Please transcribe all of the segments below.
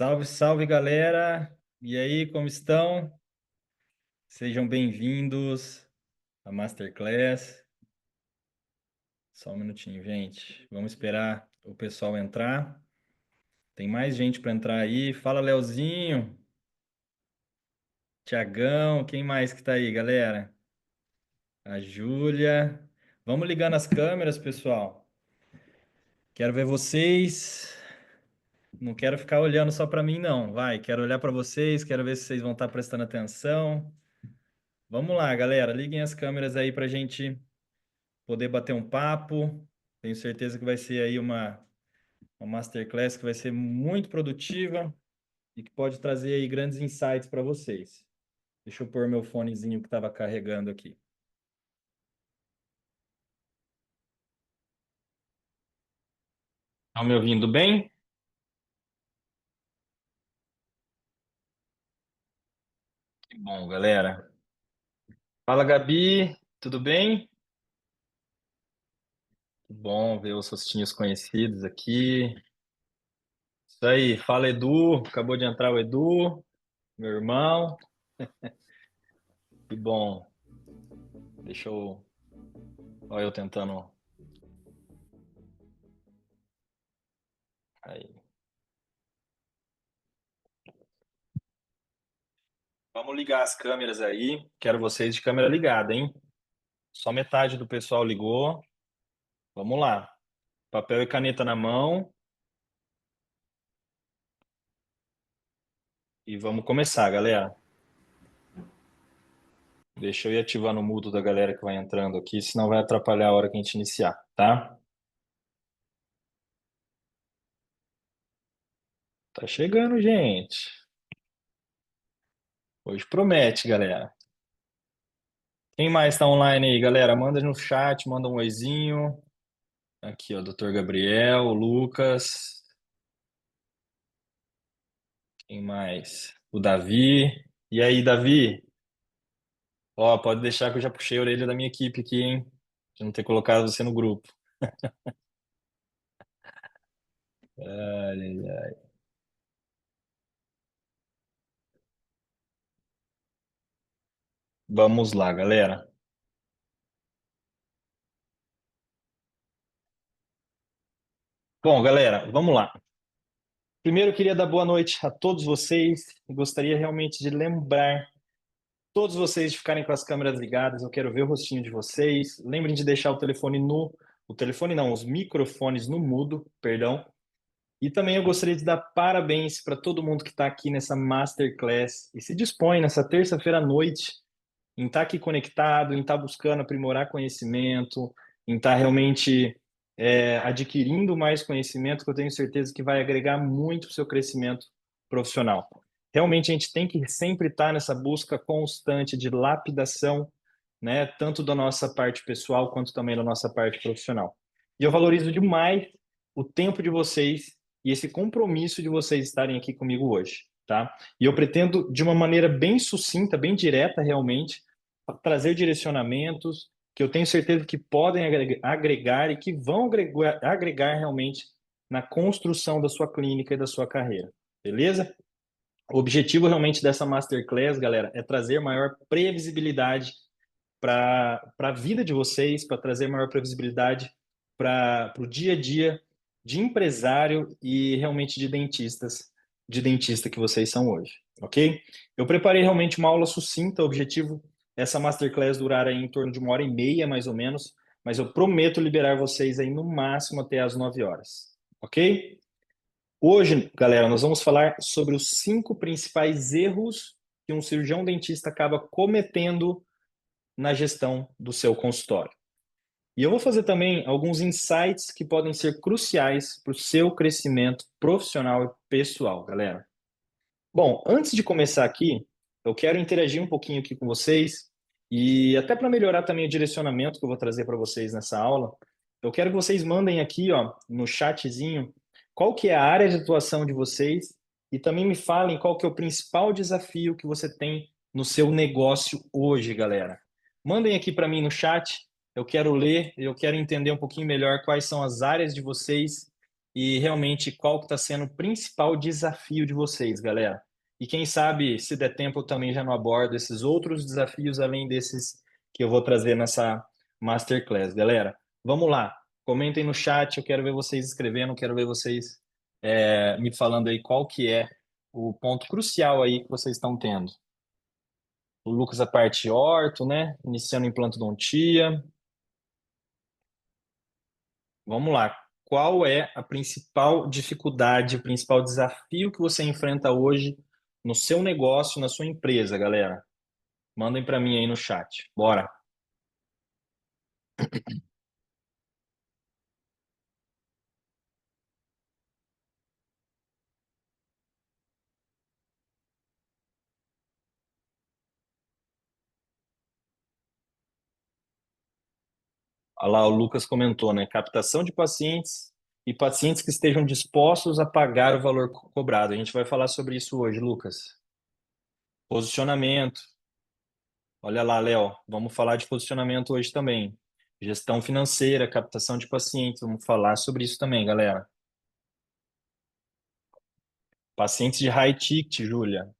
Salve, salve, galera! E aí, como estão? Sejam bem-vindos à Masterclass. Só um minutinho, gente. Vamos esperar o pessoal entrar. Tem mais gente para entrar aí. Fala, Leozinho, Tiagão, quem mais que tá aí, galera? A Júlia. Vamos ligando as câmeras, pessoal. Quero ver vocês. Não quero ficar olhando só para mim, não. Vai, quero olhar para vocês, quero ver se vocês vão estar prestando atenção. Vamos lá, galera. Liguem as câmeras aí para a gente poder bater um papo. Tenho certeza que vai ser aí uma masterclass que vai ser muito produtiva e que pode trazer aí grandes insights para vocês. Deixa eu pôr meu fonezinho que estava carregando aqui. Estão me ouvindo bem? Que bom, galera. Fala, Gabi, tudo bem? Que bom ver os rostinhos conhecidos aqui. Isso aí, fala, Edu. Acabou de entrar o Edu, meu irmão. Que bom. Deixa eu. Olha eu tentando. Aí. Vamos ligar as câmeras aí. Quero vocês de câmera ligada, hein? Só metade do pessoal ligou. Vamos lá. Papel e caneta na mão e vamos começar, galera. Deixa eu ir ativando o mudo da galera que vai entrando aqui, senão vai atrapalhar a hora que a gente iniciar, tá? Tá chegando, gente. Hoje promete, galera. Quem mais tá online aí, galera? Manda no chat, manda um oizinho. Aqui, ó, Dr. Gabriel, o Lucas. Quem mais? O Davi. E aí, Davi? Ó, pode deixar que eu já puxei a orelha da minha equipe aqui, hein? De não ter colocado você no grupo. Ai, ai, ai. Vamos lá, galera. Bom, galera, vamos lá. Primeiro, eu queria dar boa noite a todos vocês. Eu gostaria realmente de lembrar todos vocês de ficarem com as câmeras ligadas. Eu quero ver o rostinho de vocês. Lembrem de deixar o telefone no... O telefone não, os microfones no mudo, perdão. E também eu gostaria de dar parabéns para todo mundo que está aqui nessa Masterclass e se dispõe nessa terça-feira à noite em estar aqui conectado, em estar buscando aprimorar conhecimento, em estar realmente adquirindo mais conhecimento, que eu tenho certeza que vai agregar muito para o seu crescimento profissional. Realmente a gente tem que sempre estar nessa busca constante de lapidação, né, tanto da nossa parte pessoal quanto também da nossa parte profissional. E eu valorizo demais o tempo de vocês e esse compromisso de vocês estarem aqui comigo hoje, tá? E eu pretendo, de uma maneira bem sucinta, bem direta realmente, trazer direcionamentos que eu tenho certeza que podem agregar e que vão agregar realmente na construção da sua clínica e da sua carreira. Beleza? O objetivo realmente dessa masterclass, galera, é trazer maior previsibilidade para a vida de vocês, para trazer maior previsibilidade para o dia a dia de empresário e realmente de dentista que vocês são hoje, ok? Eu preparei realmente uma aula sucinta, o objetivo essa masterclass durar aí em torno de 1h30, mais ou menos, mas eu prometo liberar vocês aí no máximo até às 9 horas, ok? Hoje, galera, nós vamos falar sobre os 5 principais erros que um cirurgião dentista acaba cometendo na gestão do seu consultório. E eu vou fazer também alguns insights que podem ser cruciais para o seu crescimento profissional e pessoal, galera. Bom, antes de começar aqui, eu quero interagir um pouquinho aqui com vocês e até para melhorar também o direcionamento que eu vou trazer para vocês nessa aula, eu quero que vocês mandem aqui, ó, no chatzinho, qual que é a área de atuação de vocês e também me falem qual que é o principal desafio que você tem no seu negócio hoje, galera. Mandem aqui para mim no chat, eu quero ler, eu quero entender um pouquinho melhor quais são as áreas de vocês e realmente qual que está sendo o principal desafio de vocês, galera. E quem sabe, se der tempo, eu também já não abordo esses outros desafios além desses que eu vou trazer nessa Masterclass, galera. Vamos lá, comentem no chat, eu quero ver vocês escrevendo, quero ver vocês me falando aí qual que é o ponto crucial aí que vocês estão tendo. O Lucas, a parte orto, né? Iniciando implantodontia. Vamos lá. Qual é a principal dificuldade, o principal desafio que você enfrenta hoje no seu negócio, na sua empresa, galera? Mandem para mim aí no chat. Bora. Olha lá, o Lucas comentou, né? Captação de pacientes e pacientes que estejam dispostos a pagar o valor cobrado. A gente vai falar sobre isso hoje, Lucas. Posicionamento. Olha lá, Léo, vamos falar de posicionamento hoje também. Gestão financeira, captação de pacientes, vamos falar sobre isso também, galera. Pacientes de high ticket, Júlia.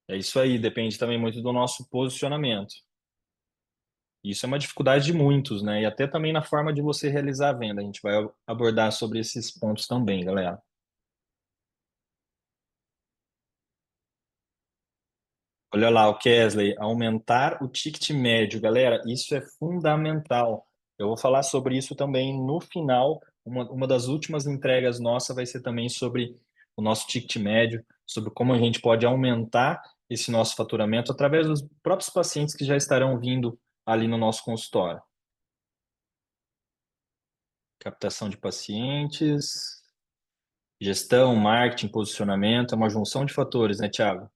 É isso aí, depende também muito do nosso posicionamento. Isso é uma dificuldade de muitos, né? E até também na forma de você realizar a venda. A gente vai abordar sobre esses pontos também, galera. Olha lá, o Kesley, aumentar o ticket médio, galera, isso é fundamental. Eu vou falar sobre isso também no final. Uma das últimas entregas nossa vai ser também sobre o nosso ticket médio, sobre como a gente pode aumentar esse nosso faturamento através dos próprios pacientes que já estarão vindo ali no nosso consultório. Captação de pacientes, gestão, marketing, posicionamento, é uma junção de fatores, né, Thiago?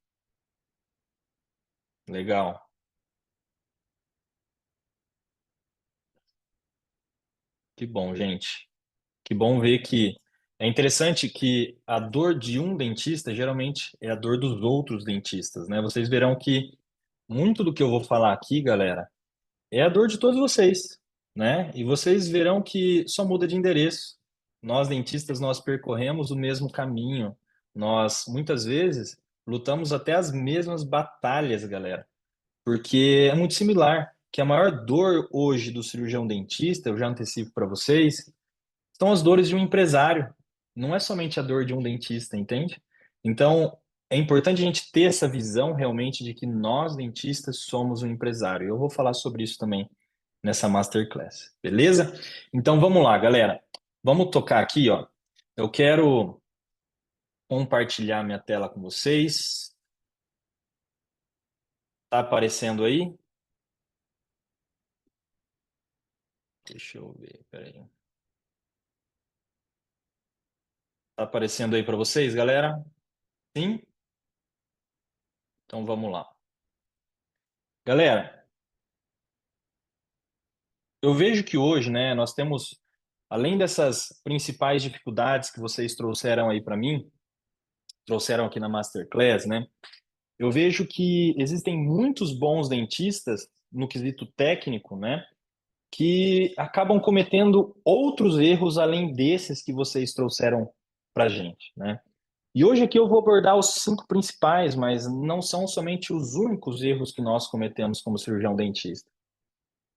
Legal. Que bom, gente. Que bom ver que é interessante que a dor de um dentista geralmente é a dor dos outros dentistas, né? Vocês verão que muito do que eu vou falar aqui, galera, é a dor de todos vocês, né? E vocês verão que só muda de endereço. Nós dentistas, nós percorremos o mesmo caminho. Nós muitas vezes lutamos até as mesmas batalhas, galera, porque é muito similar. Que a maior dor hoje do cirurgião dentista, eu já antecipo para vocês, são as dores de um empresário. Não é somente a dor de um dentista, entende? Então, é importante a gente ter essa visão realmente de que nós, dentistas, somos um empresário. Eu vou falar sobre isso também nessa masterclass, beleza? Então, vamos lá, galera. Vamos tocar aqui, ó. Eu quero compartilhar minha tela com vocês. Tá aparecendo aí? Deixa eu ver, peraí. Tá aparecendo aí para vocês, galera? Sim? Então, vamos lá. Galera, eu vejo que hoje, né, nós temos, além dessas principais dificuldades que vocês trouxeram aí para mim, trouxeram aqui na Masterclass, né, eu vejo que existem muitos bons dentistas no quesito técnico, né, que acabam cometendo outros erros além desses que vocês trouxeram para a gente, né. E hoje aqui eu vou abordar os cinco principais, mas não são somente os únicos erros que nós cometemos como cirurgião dentista.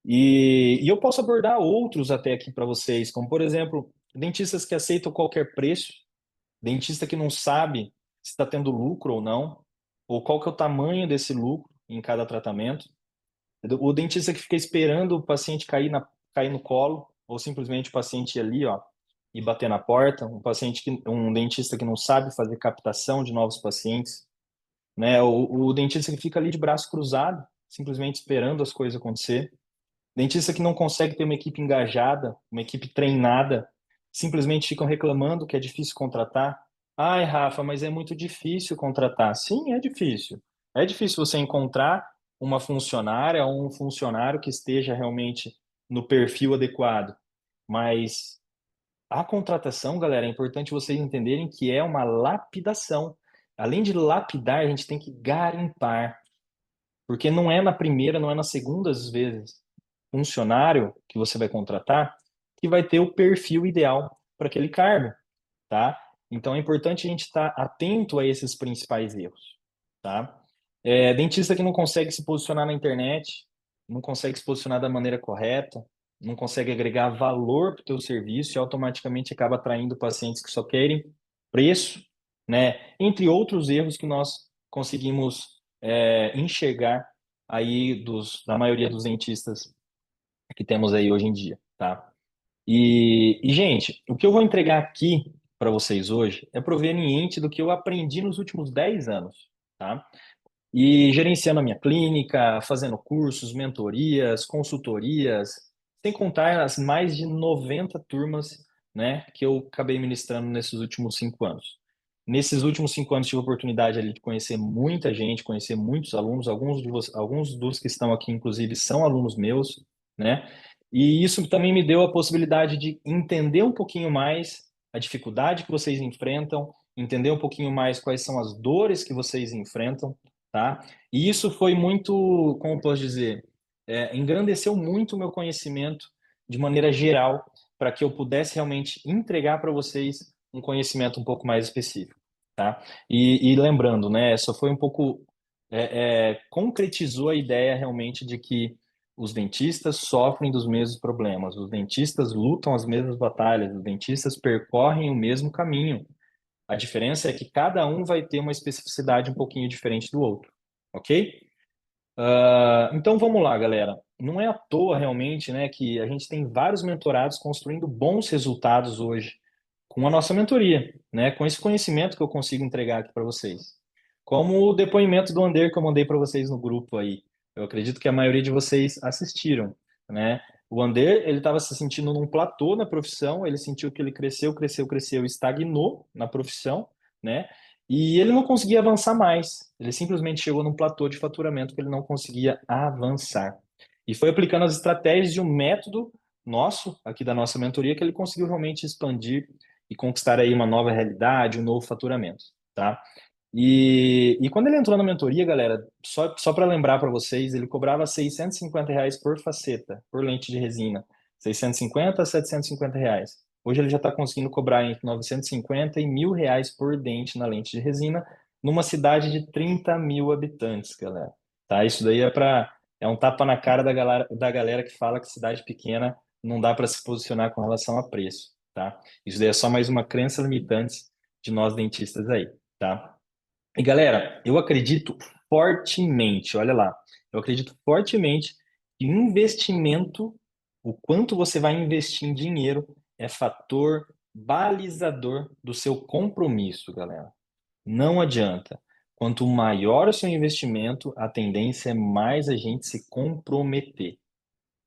E eu posso abordar outros até aqui para vocês, como por exemplo, dentistas que aceitam qualquer preço, dentista que não sabe se está tendo lucro ou não, ou qual que é o tamanho desse lucro em cada tratamento. O dentista que fica esperando o paciente cair no colo, ou simplesmente o paciente ir ali, ó, e bater na porta. Um dentista que não sabe fazer captação de novos pacientes, né? O dentista que fica ali de braço cruzado, simplesmente esperando as coisas acontecer. Dentista que não consegue ter uma equipe engajada, uma equipe treinada, simplesmente ficam reclamando que é difícil contratar. Ai, Rafa, mas é muito difícil contratar. Sim, é difícil. É difícil você encontrar uma funcionária ou um funcionário que esteja realmente no perfil adequado. Mas a contratação, galera, é importante vocês entenderem que é uma lapidação. Além de lapidar, a gente tem que garimpar. Porque não é na primeira, não é na segunda às vezes funcionário que você vai contratar que vai ter o perfil ideal para aquele cargo, tá? Então é importante a gente estar atento a esses principais erros, tá? Dentista que não consegue se posicionar na internet, não consegue se posicionar da maneira correta, não consegue agregar valor para o teu serviço e automaticamente acaba atraindo pacientes que só querem preço, né? Entre outros erros que nós conseguimos enxergar aí da maioria dos dentistas que temos aí hoje em dia, tá? Gente, o que eu vou entregar aqui para vocês hoje é proveniente do que eu aprendi nos últimos 10 anos, tá? E gerenciando a minha clínica, fazendo cursos, mentorias, consultorias, sem contar as mais de 90 turmas, né, que eu acabei ministrando nesses últimos 5 anos. Nesses últimos 5 anos tive a oportunidade ali de conhecer muita gente, conhecer muitos alunos, alguns dos que estão aqui, inclusive, são alunos meus, né? E isso também me deu a possibilidade de entender um pouquinho mais a dificuldade que vocês enfrentam, entender um pouquinho mais quais são as dores que vocês enfrentam, tá? E isso foi muito, como eu posso dizer, engrandeceu muito o meu conhecimento de maneira geral, para que eu pudesse realmente entregar para vocês um conhecimento um pouco mais específico, tá? E lembrando, né, só foi um pouco, concretizou a ideia realmente de que os dentistas sofrem dos mesmos problemas, os dentistas lutam as mesmas batalhas, os dentistas percorrem o mesmo caminho. A diferença é que cada um vai ter uma especificidade um pouquinho diferente do outro, ok? Então vamos lá, galera. Não é à toa realmente, né, que a gente tem vários mentorados construindo bons resultados hoje com a nossa mentoria, né, com esse conhecimento que eu consigo entregar aqui para vocês. Como o depoimento do Ander que eu mandei para vocês no grupo aí. Eu acredito que a maioria de vocês assistiram, né? O Ander, ele estava se sentindo num platô na profissão, ele sentiu que ele cresceu, cresceu, cresceu, estagnou na profissão, né? E ele não conseguia avançar mais. Ele simplesmente chegou num platô de faturamento que ele não conseguia avançar. E foi aplicando as estratégias de um método nosso, aqui da nossa mentoria, que ele conseguiu realmente expandir e conquistar aí uma nova realidade, um novo faturamento, tá? E quando ele entrou na mentoria, galera, só para lembrar para vocês, ele cobrava R$ 650 por faceta, por lente de resina. 650 a R$ 750. Hoje ele já está conseguindo cobrar entre 950 e R$ 1.000 por dente na lente de resina, numa cidade de 30 mil habitantes, galera. Tá? Isso daí é um tapa na cara da galera que fala que cidade pequena não dá para se posicionar com relação a preço, tá? Isso daí é só mais uma crença limitante de nós dentistas aí, tá? E galera, eu acredito fortemente, olha lá, eu acredito fortemente que investimento, o quanto você vai investir em dinheiro, é fator balizador do seu compromisso, galera. Não adianta. Quanto maior o seu investimento, a tendência é mais a gente se comprometer.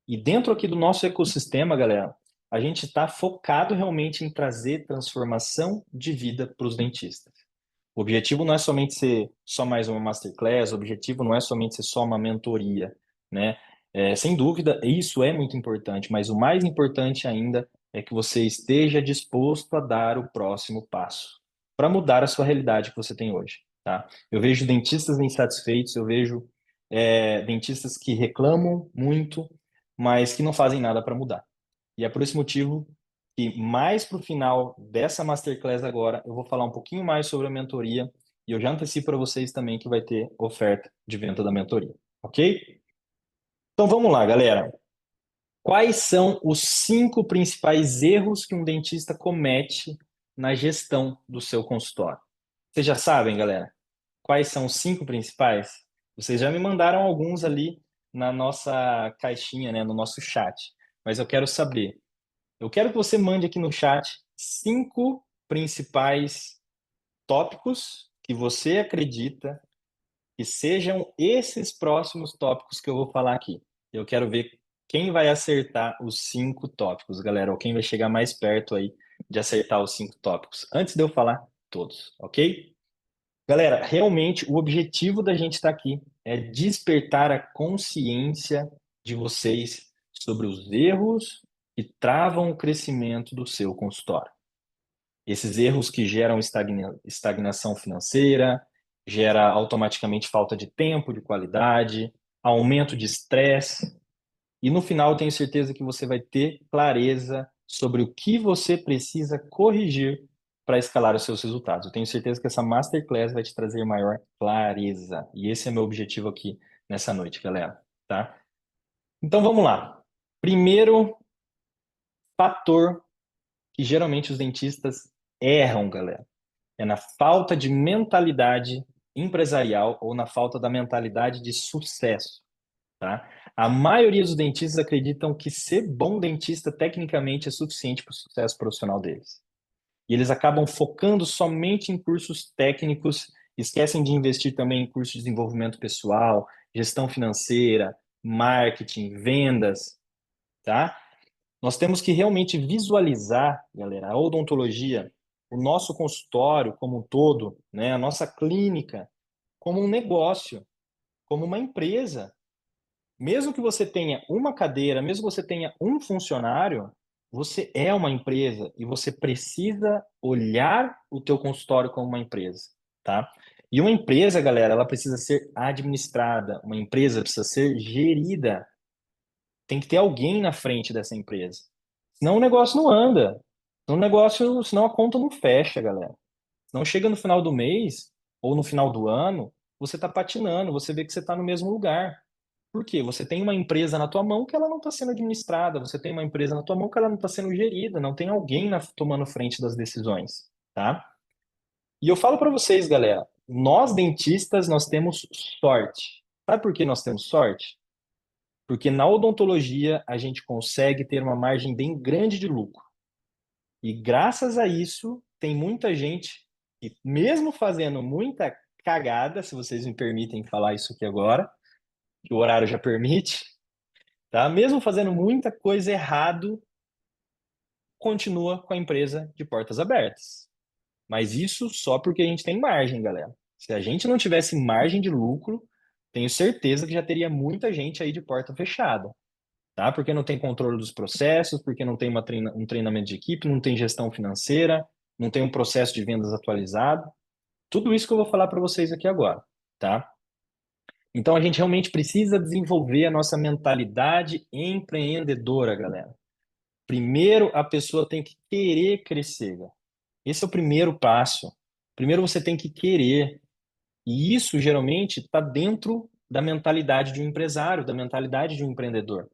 E dentro aqui do nosso ecossistema, galera, a gente está focado realmente em trazer transformação de vida para os dentistas. O objetivo não é somente ser só mais uma masterclass, o objetivo não é somente ser só uma mentoria, né? Sem dúvida, isso é muito importante, mas o mais importante ainda é que você esteja disposto a dar o próximo passo para mudar a sua realidade que você tem hoje, tá? Eu vejo dentistas insatisfeitos, eu vejo dentistas que reclamam muito, mas que não fazem nada para mudar. E é por esse motivo que mais para o final dessa masterclass agora, eu vou falar um pouquinho mais sobre a mentoria e eu já antecipo para vocês também que vai ter oferta de venda da mentoria, ok? Então vamos lá, galera. Quais são os 5 principais erros que um dentista comete na gestão do seu consultório? Vocês já sabem, galera? Quais são os 5 principais? Vocês já me mandaram alguns ali na nossa caixinha, né, no nosso chat. Mas eu quero saber. Eu quero que você mande aqui no chat 5 principais tópicos que você acredita que sejam esses próximos tópicos que eu vou falar aqui. Eu quero ver quem vai acertar os 5 tópicos, galera, ou quem vai chegar mais perto aí de acertar os 5 tópicos, antes de eu falar todos, ok? Galera, realmente o objetivo da gente estar aqui é despertar a consciência de vocês sobre os erros que travam o crescimento do seu consultório. Esses erros que geram estagnação financeira, gera automaticamente falta de tempo, de qualidade, aumento de estresse. E no final, eu tenho certeza que você vai ter clareza sobre o que você precisa corrigir para escalar os seus resultados. Eu tenho certeza que essa Masterclass vai te trazer maior clareza. E esse é meu objetivo aqui nessa noite, galera, tá? Então vamos lá. Primeiro fator que geralmente os dentistas erram, galera, é na falta de mentalidade empresarial ou na falta da mentalidade de sucesso, tá? A maioria dos dentistas acreditam que ser bom dentista tecnicamente é suficiente para o sucesso profissional deles. E eles acabam focando somente em cursos técnicos, esquecem de investir também em cursos de desenvolvimento pessoal, gestão financeira, marketing, vendas, tá? Nós temos que realmente visualizar, galera, a odontologia, o nosso consultório como um todo, né, a nossa clínica, como um negócio, como uma empresa. Mesmo que você tenha uma cadeira, mesmo que você tenha um funcionário, você é uma empresa e você precisa olhar o teu consultório como uma empresa, tá? E uma empresa, galera, ela precisa ser administrada, uma empresa precisa ser gerida. Tem que ter alguém na frente dessa empresa. Senão o negócio não anda. Senão a conta não fecha, galera. Senão chega no final do mês ou no final do ano, você está patinando, você vê que você está no mesmo lugar. Por quê? Você tem uma empresa na tua mão que ela não está sendo administrada, você tem uma empresa na tua mão que ela não está sendo gerida, não tem alguém tomando frente das decisões, tá? E eu falo para vocês, galera, nós dentistas, nós temos sorte. Sabe por que nós temos sorte? Porque na odontologia a gente consegue ter uma margem bem grande de lucro. E graças a isso, tem muita gente que, mesmo fazendo muita cagada, se vocês me permitem falar isso aqui agora, que o horário já permite, tá? Mesmo fazendo muita coisa errado, continua com a empresa de portas abertas. Mas isso só porque a gente tem margem, galera. Se a gente não tivesse margem de lucro, tenho certeza que já teria muita gente aí de porta fechada, tá? Porque não tem controle dos processos, porque não tem um treinamento de equipe, não tem gestão financeira, não tem um processo de vendas atualizado. Tudo isso que eu vou falar para vocês aqui agora, tá? Então a gente realmente precisa desenvolver a nossa mentalidade empreendedora, galera. Primeiro a pessoa tem que querer crescer, galera. Esse é o primeiro passo. Primeiro você tem que querer. E isso geralmente está dentro da mentalidade de um empresário, da mentalidade de um empreendedor.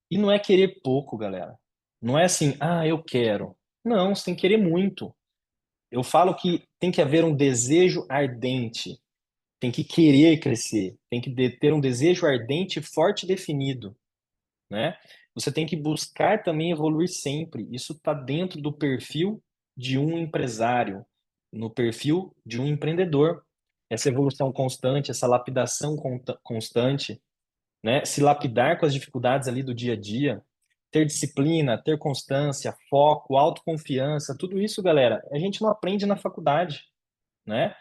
E não é querer pouco, galera. Não é assim, ah, eu quero. Não, você tem que querer muito. Eu falo que tem que haver um desejo ardente, tem que querer crescer, tem que ter um desejo ardente, forte e definido, né? Você tem que buscar também evoluir sempre. Isso está dentro do perfil de um empresário, no perfil de um empreendedor. Essa evolução constante, essa lapidação constante, né? Se lapidar com as dificuldades ali do dia a dia, ter disciplina, ter constância, foco, autoconfiança, tudo isso, galera, a gente não aprende na faculdade, né?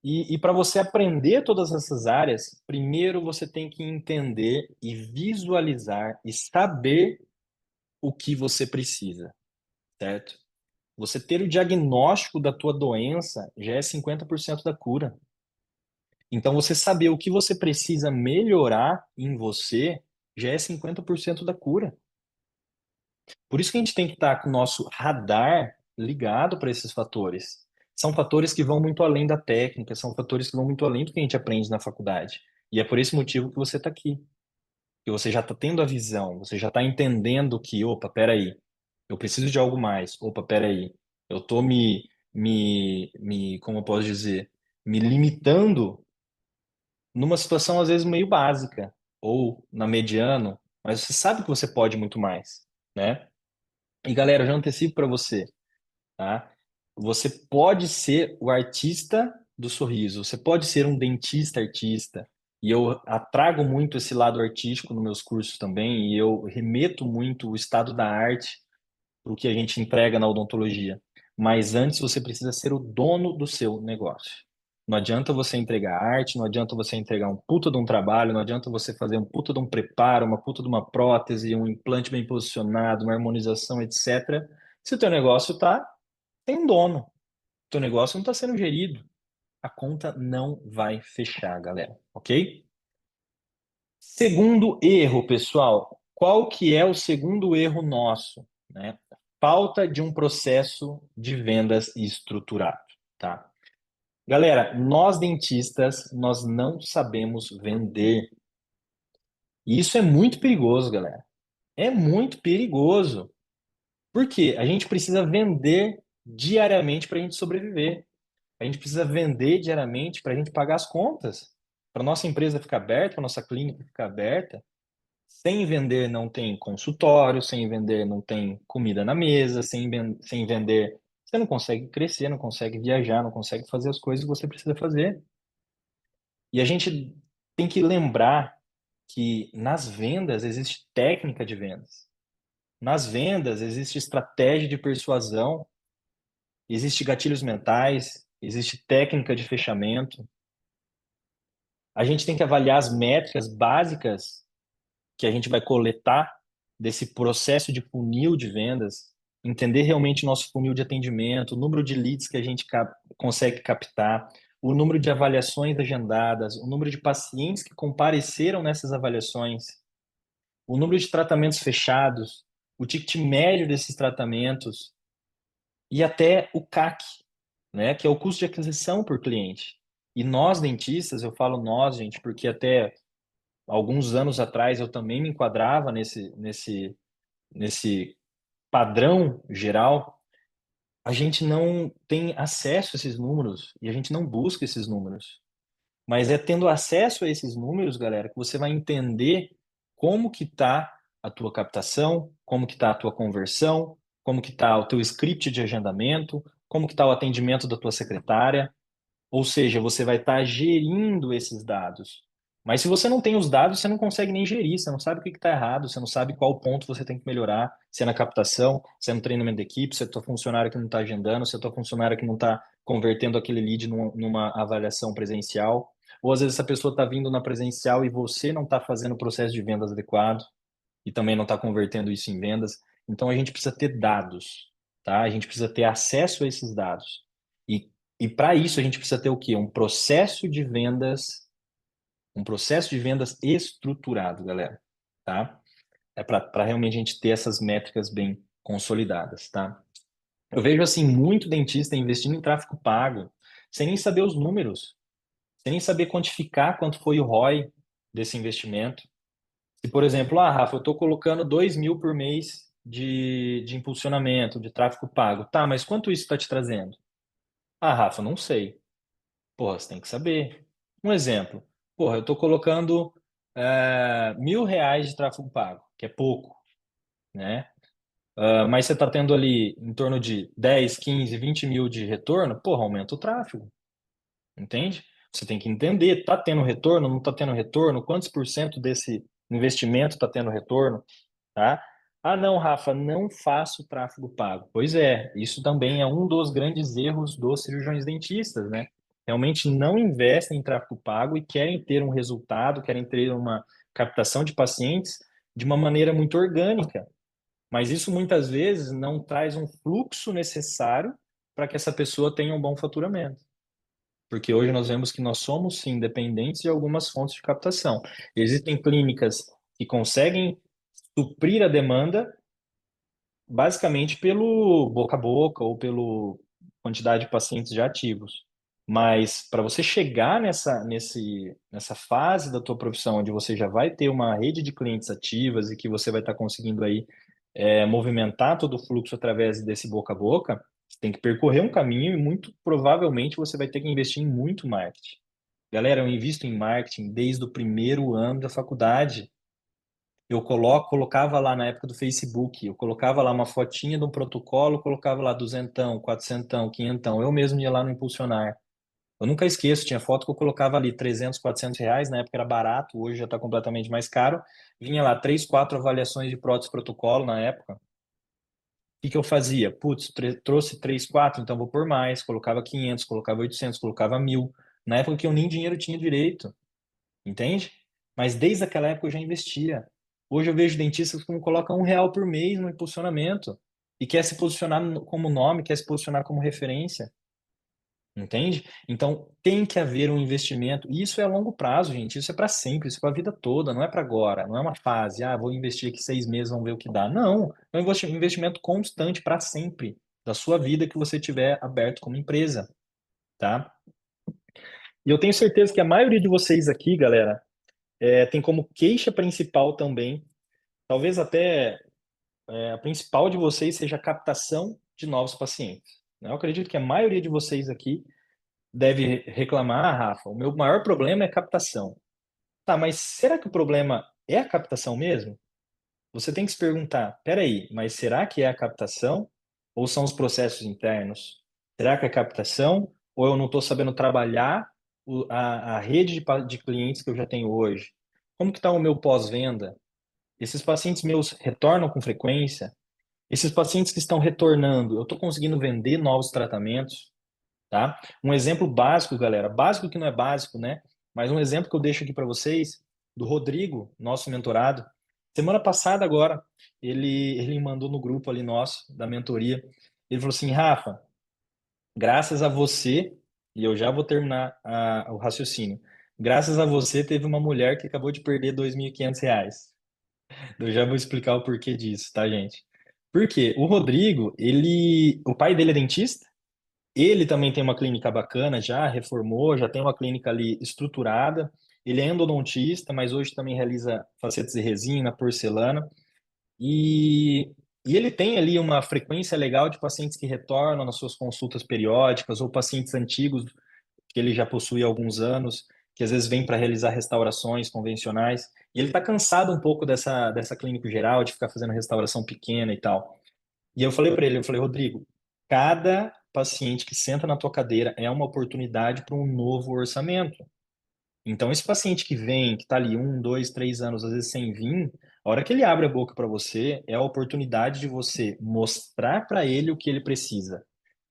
E para você aprender todas essas áreas, primeiro você tem que entender e visualizar e saber o que você precisa, certo? Você ter o diagnóstico da tua doença já é 50% da cura. Então, você saber o que você precisa melhorar em você já é 50% da cura. Por isso que a gente tem que estar com o nosso radar ligado para esses fatores. São fatores que vão muito além da técnica, são fatores que vão muito além do que a gente aprende na faculdade. E é por esse motivo que você está aqui. Que você já está tendo a visão, você já está entendendo que, opa, peraí, eu preciso de algo mais. Opa, peraí, eu estou como eu posso dizer, me limitando numa situação às vezes meio básica ou na mediano, mas você sabe que você pode muito mais, né? E galera, eu já antecipo para você, tá? Você pode ser o artista do sorriso, você pode ser um dentista artista. E eu atrago muito esse lado artístico nos meus cursos também, e eu remeto muito o estado da arte para o que a gente entrega na odontologia. Mas antes você precisa ser o dono do seu negócio. Não adianta você entregar arte, não adianta você entregar um puta de um trabalho, não adianta você fazer um puta de um preparo, uma puta de uma prótese, um implante bem posicionado, uma harmonização, etc. Se o teu negócio tá, tem um dono. O teu negócio não está sendo gerido. A conta não vai fechar, galera, ok? Segundo erro, pessoal. Qual que é o segundo erro nosso, né? falta de um processo de vendas estruturado, tá? Galera, nós dentistas, nós não sabemos vender. E isso é muito perigoso, galera. É muito perigoso. Por quê? A gente precisa vender diariamente para a gente sobreviver. A gente precisa vender diariamente para a gente pagar as contas. Para nossa empresa ficar aberta, para nossa clínica ficar aberta. Sem vender não tem consultório, sem vender não tem comida na mesa, sem vender você não consegue crescer, não consegue viajar, não consegue fazer as coisas que você precisa fazer. E a gente tem que lembrar que nas vendas existe técnica de vendas. Nas vendas existe estratégia de persuasão, existe gatilhos mentais, existe técnica de fechamento. A gente tem que avaliar as métricas básicas que a gente vai coletar desse processo de funil de vendas, entender realmente o nosso funil de atendimento, o número de leads que a gente consegue captar, o número de avaliações agendadas, o número de pacientes que compareceram nessas avaliações, o número de tratamentos fechados, o ticket médio desses tratamentos e até o CAC, né, que é o custo de aquisição por cliente. E nós, dentistas, eu falo nós, gente, porque até alguns anos atrás eu também me enquadrava nesse padrão geral. A gente não tem acesso a esses números e a gente não busca esses números. Mas é tendo acesso a esses números, galera, que você vai entender como que tá a tua captação, como que tá a tua conversão, como que tá o teu script de agendamento, como que tá o atendimento da tua secretária, ou seja, você vai estar gerindo esses dados. Mas se você não tem os dados, você não consegue nem gerir, você não sabe o que está errado, você não sabe qual ponto você tem que melhorar, se é na captação, se é no treinamento da equipe, se é tua funcionário que não está agendando, se é tua funcionário que não está convertendo aquele lead numa avaliação presencial, ou às vezes essa pessoa está vindo na presencial e você não está fazendo o processo de vendas adequado e também não está convertendo isso em vendas. Então a gente precisa ter dados, tá? A gente precisa ter acesso a esses dados. E, e para isso a gente precisa ter o quê? Um processo de vendas estruturado, galera, tá? É para realmente a gente ter essas métricas bem consolidadas, tá? Eu vejo assim muito dentista investindo em tráfego pago, sem nem saber os números, sem nem saber quantificar quanto foi o ROI desse investimento. Se, por exemplo, Rafa, eu estou colocando 2.000 por mês de impulsionamento, de tráfego pago. Tá, mas quanto isso está te trazendo? Ah, Rafa, não sei. Porra, você tem que saber. Um exemplo. Porra, eu estou colocando R$ 1.000 de tráfego pago, que é pouco, né? Mas você está tendo ali em torno de 10, 15, 20 mil de retorno, porra, aumenta o tráfego, entende? Você tem que entender, está tendo retorno, não está tendo retorno, quantos por cento desse investimento está tendo retorno? Tá? Ah, não, Rafa, não faço tráfego pago. Pois é, isso também é um dos grandes erros dos cirurgiões dentistas, né? Realmente não investem em tráfego pago e querem ter um resultado, querem ter uma captação de pacientes de uma maneira muito orgânica. Mas isso muitas vezes não traz um fluxo necessário para que essa pessoa tenha um bom faturamento. Porque hoje nós vemos que nós somos, sim, dependentes de algumas fontes de captação. Existem clínicas que conseguem suprir a demanda basicamente pelo boca a boca ou pelo quantidade de pacientes já ativos. Mas para você chegar nessa fase da tua profissão, onde você já vai ter uma rede de clientes ativas e que você vai estar conseguindo aí movimentar todo o fluxo através desse boca a boca, você tem que percorrer um caminho e muito provavelmente você vai ter que investir em muito marketing. Galera, eu invisto em marketing desde o primeiro ano da faculdade. Colocava lá na época do Facebook, eu colocava lá uma fotinha de um protocolo, colocava lá duzentão, quatrocentão, quinhentão. Eu mesmo ia lá no Impulsionar. Eu nunca esqueço, tinha foto que eu colocava ali 300, R$ 400, na época era barato, hoje já está completamente mais caro. Vinha lá 3, 4 avaliações de prótese protocolo na época. O que que eu fazia? Putz, trouxe 3, 4, então vou por mais. Colocava 500, colocava 800, colocava 1.000. Na época que eu nem dinheiro tinha direito. Entende? Mas desde aquela época eu já investia. Hoje eu vejo dentistas que colocam R$ 1 por mês no impulsionamento e quer se posicionar como nome, quer se posicionar como referência. Entende? Então, tem que haver um investimento. E isso é a longo prazo, gente. Isso é para sempre, isso é para a vida toda, não é para agora. Não é uma fase, vou investir aqui 6 meses, vamos ver o que dá. Não, é um investimento constante para sempre da sua vida que você tiver aberto como empresa, tá? E eu tenho certeza que a maioria de vocês aqui, galera, tem como queixa principal também, talvez até a principal de vocês seja a captação de novos pacientes, né? Eu acredito que a maioria de vocês aqui deve reclamar, Rafa, o meu maior problema é captação. Tá, mas será que o problema é a captação mesmo? Você tem que se perguntar, peraí, mas será que é a captação ou são os processos internos? Será que é a captação ou eu não estou sabendo trabalhar a rede de clientes que eu já tenho hoje? Como que está o meu pós-venda? Esses pacientes meus retornam com frequência? Esses pacientes que estão retornando, eu estou conseguindo vender novos tratamentos? Tá? Um exemplo básico, galera, básico que não é básico, né? Mas um exemplo que eu deixo aqui para vocês, do Rodrigo, nosso mentorado. Semana passada agora, ele mandou no grupo ali nosso, da mentoria, ele falou assim, Rafa, graças a você, e eu já vou terminar o raciocínio, graças a você teve uma mulher que acabou de perder R$ 2.500. Eu já vou explicar o porquê disso, tá, gente? Porque o Rodrigo, o pai dele é dentista, ele também tem uma clínica bacana, já reformou, já tem uma clínica ali estruturada. Ele é endodontista, mas hoje também realiza facetas de resina, porcelana. E, e ele tem ali uma frequência legal de pacientes que retornam nas suas consultas periódicas ou pacientes antigos que ele já possui há alguns anos, que às vezes vem para realizar restaurações convencionais. E ele está cansado um pouco dessa clínica geral, de ficar fazendo restauração pequena e tal. E eu falei para ele, eu falei, Rodrigo, cada paciente que senta na tua cadeira é uma oportunidade para um novo orçamento. Então, esse paciente que vem, que está ali 1, 2, 3 anos, às vezes sem vir, a hora que ele abre a boca para você, é a oportunidade de você mostrar para ele o que ele precisa.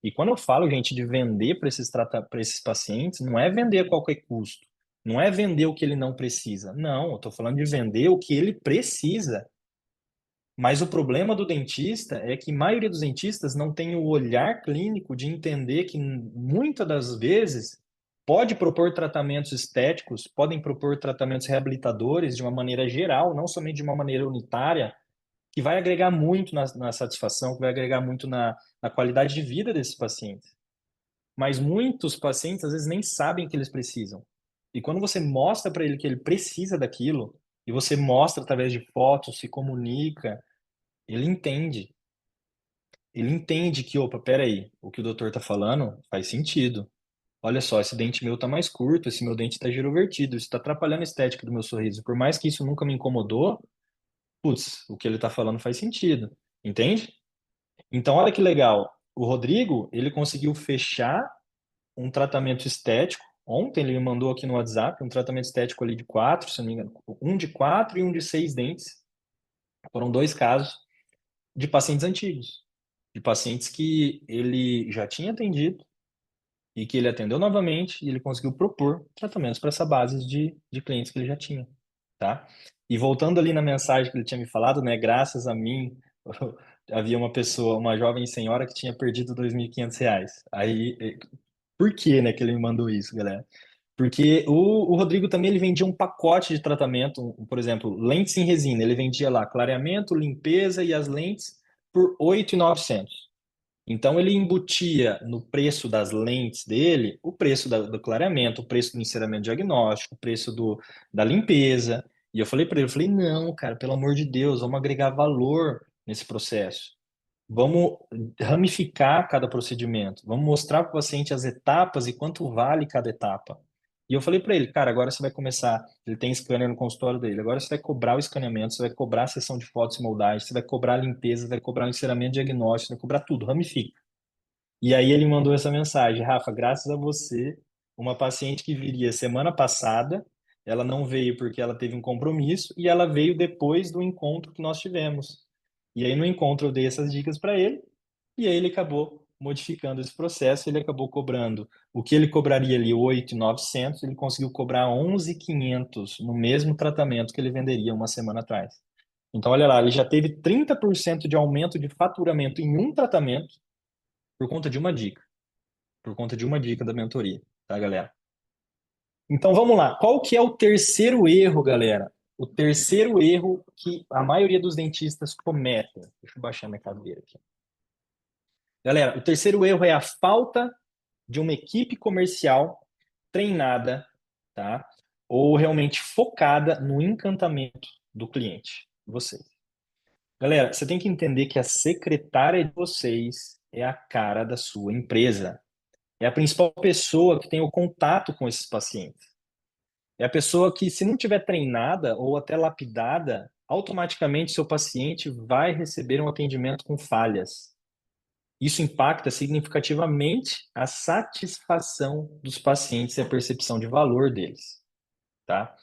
E quando eu falo, gente, de vender para esses pacientes, não é vender a qualquer custo. Não é vender o que ele não precisa. Não, eu estou falando de vender o que ele precisa. Mas o problema do dentista é que a maioria dos dentistas não tem o olhar clínico de entender que muitas das vezes pode propor tratamentos estéticos, podem propor tratamentos reabilitadores de uma maneira geral, não somente de uma maneira unitária, que vai agregar muito na satisfação, que vai agregar muito na qualidade de vida desses pacientes. Mas muitos pacientes às vezes nem sabem que eles precisam. E quando você mostra para ele que ele precisa daquilo, e você mostra através de fotos, se comunica, ele entende. Ele entende que, opa, peraí, o que o doutor tá falando faz sentido. Olha só, esse dente meu tá mais curto, esse meu dente tá girovertido, isso tá atrapalhando a estética do meu sorriso. Por mais que isso nunca me incomodou, putz, o que ele tá falando faz sentido. Entende? Então, olha que legal. O Rodrigo, ele conseguiu fechar um tratamento estético. Ontem ele me mandou aqui no WhatsApp um tratamento estético ali de quatro, se não me engano, um de quatro e um de 6 dentes. Foram dois casos de pacientes antigos, de pacientes que ele já tinha atendido e que ele atendeu novamente e ele conseguiu propor tratamentos para essa base de clientes que ele já tinha, tá? E voltando ali na mensagem que ele tinha me falado, né? Graças a mim, havia uma pessoa, uma jovem senhora que tinha perdido R$ 2.500. Aí, por que, né, que ele me mandou isso, galera? Porque o Rodrigo também ele vendia um pacote de tratamento, por exemplo, lentes em resina. Ele vendia lá clareamento, limpeza e as lentes por 8.900. Então ele embutia no preço das lentes dele o preço do clareamento, o preço do enceramento diagnóstico, o preço da limpeza. E eu falei para ele, eu falei, não, cara, pelo amor de Deus, vamos agregar valor nesse processo. Vamos ramificar cada procedimento. Vamos mostrar para o paciente as etapas e quanto vale cada etapa. E eu falei para ele, cara, agora você vai começar. Ele tem scanner no consultório dele. Agora você vai cobrar o escaneamento, você vai cobrar a sessão de fotos e moldagem, você vai cobrar a limpeza, você vai cobrar o enceramento diagnóstico, você vai cobrar tudo, ramifica. E aí ele mandou essa mensagem, Rafa, graças a você, uma paciente que viria semana passada, ela não veio porque ela teve um compromisso e ela veio depois do encontro que nós tivemos. E aí no encontro eu dei essas dicas para ele e aí ele acabou modificando esse processo, ele acabou cobrando o que ele cobraria ali 8.900, ele conseguiu cobrar 11.500 no mesmo tratamento que ele venderia uma semana atrás. Então olha lá, ele já teve 30% de aumento de faturamento em um tratamento por conta de uma dica. por conta de uma dica da mentoria, tá, galera? Então vamos lá. Qual que é o terceiro erro, galera? O terceiro erro que a maioria dos dentistas cometem. Deixa eu baixar minha cadeira aqui. Galera, o terceiro erro é a falta de uma equipe comercial treinada, tá? Ou realmente focada no encantamento do cliente, vocês. Galera, você tem que entender que a secretária de vocês é a cara da sua empresa. É a principal pessoa que tem o contato com esses pacientes. É a pessoa que, se não tiver treinada ou até lapidada, automaticamente seu paciente vai receber um atendimento com falhas. Isso impacta significativamente a satisfação dos pacientes e a percepção de valor deles, tá?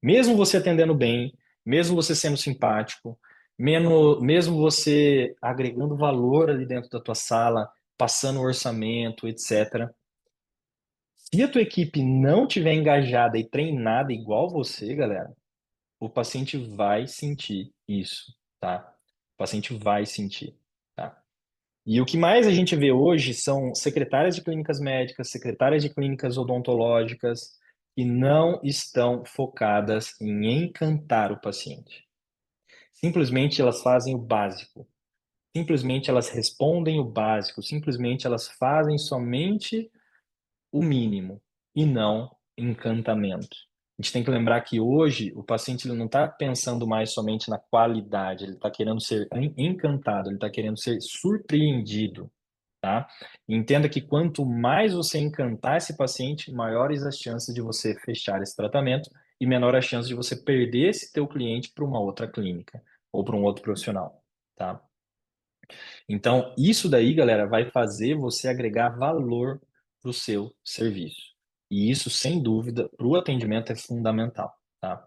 Mesmo você atendendo bem, mesmo você sendo simpático, mesmo você agregando valor ali dentro da tua sala, passando o orçamento, etc. Se a tua equipe não tiver engajada e treinada igual você, galera, o paciente vai sentir isso, tá? O paciente vai sentir, tá? E o que mais a gente vê hoje são secretárias de clínicas médicas, secretárias de clínicas odontológicas que não estão focadas em encantar o paciente. Simplesmente elas fazem o básico. Simplesmente elas respondem o básico. Simplesmente elas fazem somente o mínimo e não encantamento. A gente tem que lembrar que hoje o paciente ele não está pensando mais somente na qualidade, ele está querendo ser encantado, ele está querendo ser surpreendido, tá? Entenda que quanto mais você encantar esse paciente, maiores as chances de você fechar esse tratamento e menor a chance de você perder esse teu cliente para uma outra clínica ou para um outro profissional, tá? Então, isso daí, galera, vai fazer você agregar valor para o seu serviço. E isso, sem dúvida, para o atendimento é fundamental, tá?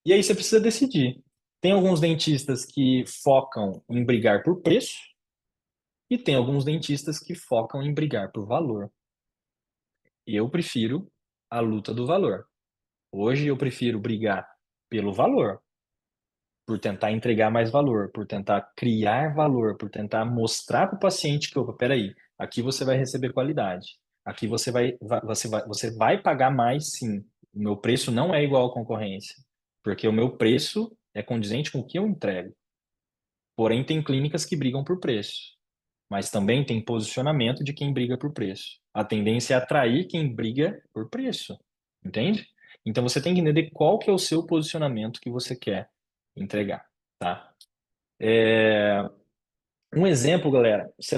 E aí você precisa decidir. Tem alguns dentistas que focam em brigar por preço e tem alguns dentistas que focam em brigar por valor. Eu prefiro a luta do valor. Hoje eu prefiro brigar pelo valor, por tentar entregar mais valor, por tentar criar valor, por tentar mostrar para o paciente que, opa, peraí, aqui você vai receber qualidade, aqui você vai pagar mais, sim. O meu preço não é igual à concorrência, porque o meu preço é condizente com o que eu entrego. Porém, tem clínicas que brigam por preço, mas também tem posicionamento de quem briga por preço. A tendência é atrair quem briga por preço, entende? Então você tem que entender qual que é o seu posicionamento que você quer entregar, tá? Um exemplo, galera, você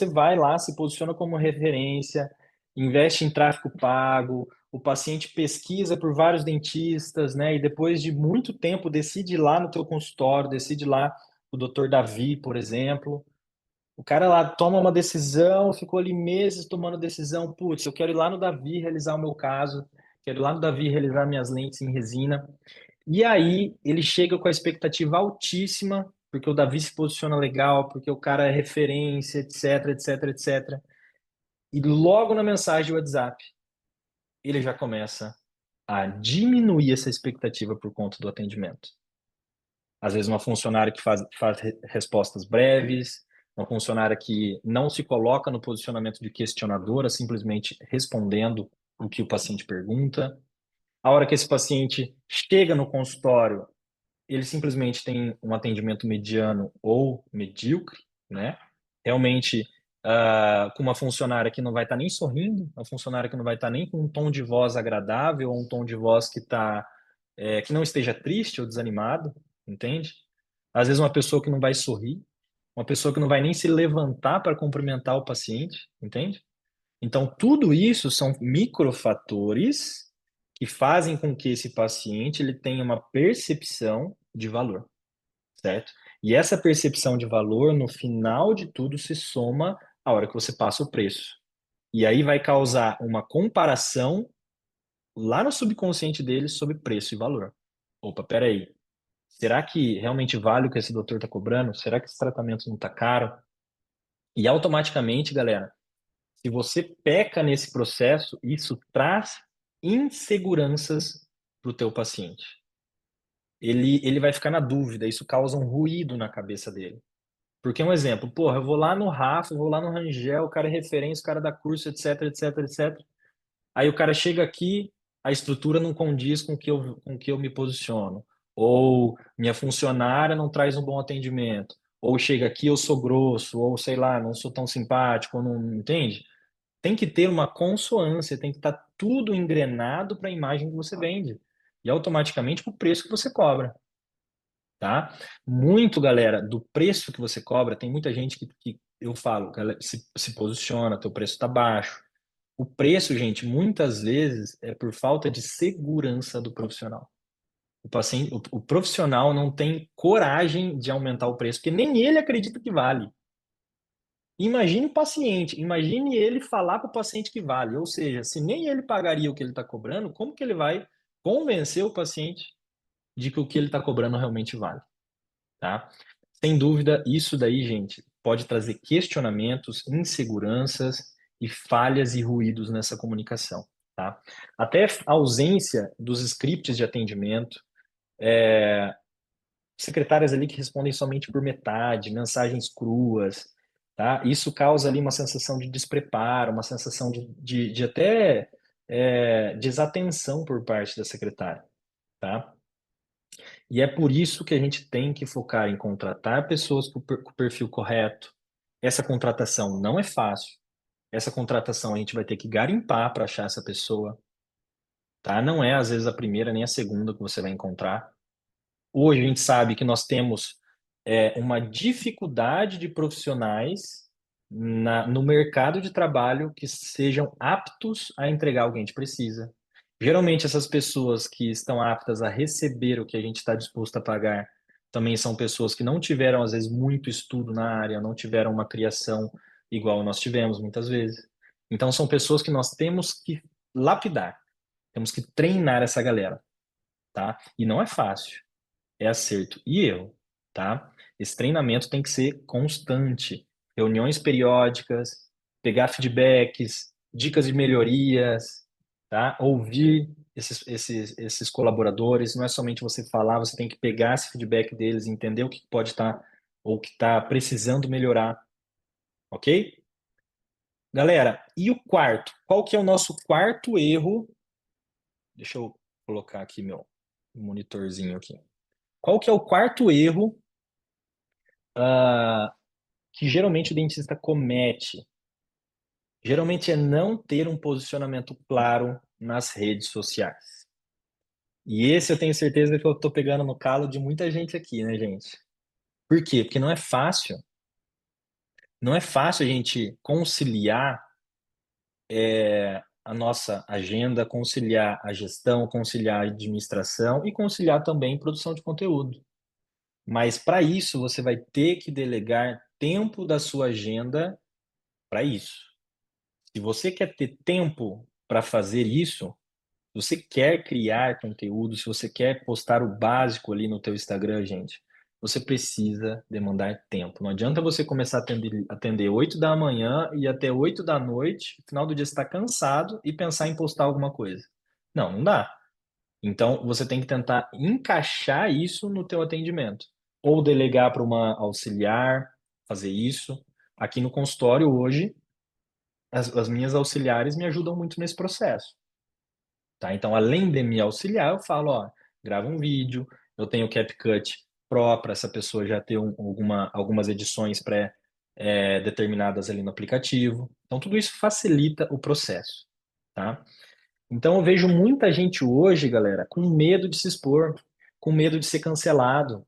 vai lá, se posiciona como referência, investe em tráfego pago, o paciente pesquisa por vários dentistas, né? E depois de muito tempo decide ir lá no teu consultório, decide ir lá o Dr. Davi, por exemplo. O cara lá toma uma decisão, ficou ali meses tomando decisão, putz, eu quero ir lá no Davi realizar o meu caso, quero ir lá no Davi realizar minhas lentes em resina. E aí ele chega com a expectativa altíssima, porque o Davi se posiciona legal, porque o cara é referência, etc, etc, etc. E logo na mensagem do WhatsApp, ele já começa a diminuir essa expectativa por conta do atendimento. Às vezes uma funcionária que faz respostas breves, uma funcionária que não se coloca no posicionamento de questionadora, simplesmente respondendo o que o paciente pergunta. A hora que esse paciente chega no consultório, ele simplesmente tem um atendimento mediano ou medíocre, né? Realmente, com uma funcionária que não vai estar nem sorrindo, uma funcionária que não vai estar nem com um tom de voz agradável, ou um tom de voz que não esteja triste ou desanimado, entende? Às vezes uma pessoa que não vai sorrir, uma pessoa que não vai nem se levantar para cumprimentar o paciente, entende? Então, tudo isso são microfatores que fazem com que esse paciente ele tenha uma percepção de valor, certo? E essa percepção de valor, no final de tudo, se soma à hora que você passa o preço. E aí vai causar uma comparação lá no subconsciente dele sobre preço e valor. Opa, peraí. Será que realmente vale o que esse doutor está cobrando? Será que esse tratamento não está caro? E automaticamente, galera, se você peca nesse processo, isso traz inseguranças para o teu paciente. Ele vai ficar na dúvida, isso causa um ruído na cabeça dele. Porque um exemplo, porra, eu vou lá no Rafa, eu vou lá no Rangel, o cara é referência, o cara dá curso, etc, etc, etc. Aí o cara chega aqui, a estrutura não condiz com que eu me posiciono. Ou minha funcionária não traz um bom atendimento. Ou chega aqui, eu sou grosso, ou sei lá, não sou tão simpático, ou não entende? Tem que ter uma consoância, tem que estar tudo engrenado para a imagem que você vende. E automaticamente para o preço que você cobra, tá? Muito, galera, do preço que você cobra, tem muita gente que eu falo, galera, se posiciona, teu preço está baixo. O preço, gente, muitas vezes é por falta de segurança do profissional. O paciente, o profissional não tem coragem de aumentar o preço, porque nem ele acredita que vale. Imagine o paciente, imagine ele falar para o paciente que vale. Ou seja, se nem ele pagaria o que ele está cobrando, como que ele vai convencer o paciente de que o que ele está cobrando realmente vale, tá? Sem dúvida, isso daí, gente, pode trazer questionamentos, inseguranças e falhas e ruídos nessa comunicação, tá? Até a ausência dos scripts de atendimento, secretárias ali que respondem somente por metade, mensagens cruas, tá? Isso causa ali uma sensação de despreparo, uma sensação de até desatenção por parte da secretária, tá? E é por isso que a gente tem que focar em contratar pessoas com o perfil correto. Essa contratação não é fácil. Essa contratação a gente vai ter que garimpar para achar essa pessoa, tá? Não é às vezes a primeira nem a segunda que você vai encontrar. Hoje a gente sabe que nós temos uma dificuldade de profissionais no mercado de trabalho que sejam aptos a entregar o que a gente precisa. Geralmente, essas pessoas que estão aptas a receber o que a gente está disposto a pagar também são pessoas que não tiveram, às vezes, muito estudo na área, não tiveram uma criação igual nós tivemos muitas vezes. Então, são pessoas que nós temos que lapidar, temos que treinar essa galera, tá? E não é fácil, é acerto e erro, tá? Esse treinamento tem que ser constante, reuniões periódicas, pegar feedbacks, dicas de melhorias, tá? Ouvir esses colaboradores, não é somente você falar, você tem que pegar esse feedback deles, entender o que pode estar ou que está precisando melhorar, ok? Galera, e o quarto? Qual que é o nosso quarto erro? Deixa eu colocar aqui meu monitorzinho aqui. Qual que é o quarto erro que geralmente o dentista comete? Geralmente é não ter um posicionamento claro nas redes sociais. E esse eu tenho certeza que eu estou pegando no calo de muita gente aqui, né, gente? Por quê? Porque não é fácil. Não é fácil a gente conciliar a nossa agenda, conciliar a gestão, conciliar a administração e conciliar também produção de conteúdo. Mas para isso você vai ter que delegar tempo da sua agenda para isso. Se você quer ter tempo para fazer isso, se você quer criar conteúdo, se você quer postar o básico ali no teu Instagram, gente, você precisa demandar tempo. Não adianta você começar a atender 8 da manhã e até 8 da noite, no final do dia você está cansado e pensar em postar alguma coisa. Não, não dá. Então, você tem que tentar encaixar isso no teu atendimento. Ou delegar para uma auxiliar fazer isso. Aqui no consultório hoje, as minhas auxiliares me ajudam muito nesse processo, tá? Então, além de me auxiliar, eu falo, ó, grava um vídeo, eu tenho o CapCut Pro para essa pessoa já ter algumas edições pré-determinadas ali no aplicativo. Então, tudo isso facilita o processo, tá? Então, eu vejo muita gente hoje, galera, com medo de se expor, com medo de ser cancelado,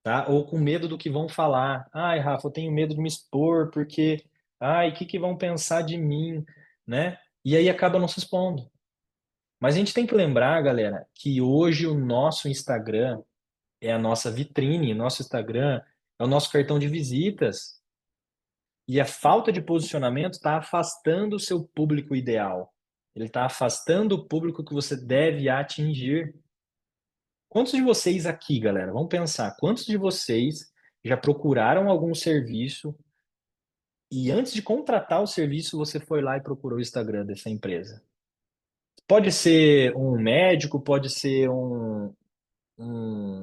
tá? Ou com medo do que vão falar. Ai, Rafa, eu tenho medo de me expor porque, ai, o que que vão pensar de mim, né? E aí acaba não se expondo. Mas a gente tem que lembrar, galera, que hoje o nosso Instagram é a nossa vitrine, nosso Instagram é o nosso cartão de visitas. E a falta de posicionamento está afastando o seu público ideal. Ele está afastando o público que você deve atingir. Quantos de vocês aqui, galera, vamos pensar, quantos de vocês já procuraram algum serviço e antes de contratar o serviço, você foi lá e procurou o Instagram dessa empresa? Pode ser um médico, pode ser um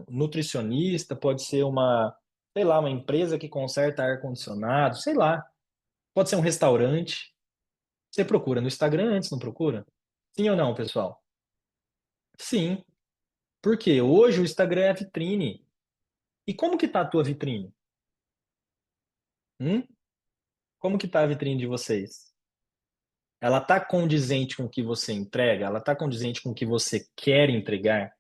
nutricionista, pode ser sei lá, uma empresa que conserta ar-condicionado, sei lá. Pode ser um restaurante. Você procura no Instagram antes, não procura? Sim ou não, pessoal? Sim. Porque hoje o Instagram é a vitrine. E como que tá a tua vitrine? Hum? Como que tá a vitrine de vocês? Ela tá condizente com o que você entrega? Ela tá condizente com o que você quer entregar?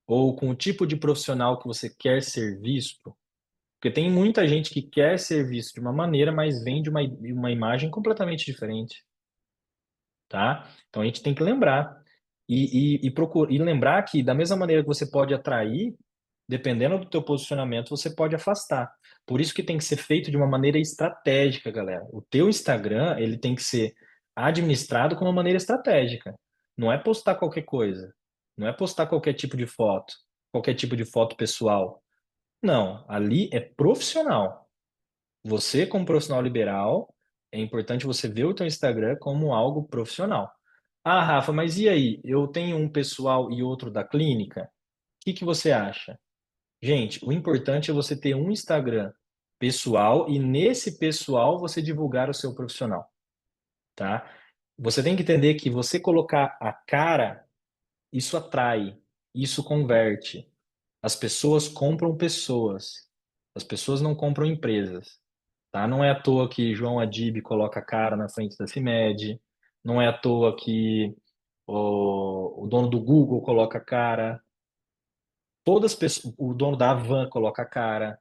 Ou com o tipo de profissional que você quer ser visto? Porque tem muita gente que quer ser visto de uma maneira, mas vende uma imagem completamente diferente, tá? Então a gente tem que lembrar. E lembrar que, da mesma maneira que você pode atrair, dependendo do teu posicionamento, você pode afastar. Por isso que tem que ser feito de uma maneira estratégica, galera. O teu Instagram, ele tem que ser administrado com uma maneira estratégica. Não é postar qualquer coisa. Não é postar qualquer tipo de foto pessoal. Não, ali é profissional. Você, como profissional liberal, é importante você ver o teu Instagram como algo profissional. Ah, Rafa, mas e aí? Eu tenho um pessoal e outro da clínica? O que que você acha? Gente, o importante é você ter um Instagram pessoal e nesse pessoal você divulgar o seu profissional, tá? Você tem que entender que você colocar a cara, isso atrai, isso converte. As pessoas compram pessoas. As pessoas não compram empresas, tá? Não é à toa que João Adib coloca a cara na frente da CIMED, não é à toa que o dono do Google coloca a cara, todas as pessoas, o dono da Avan coloca a cara,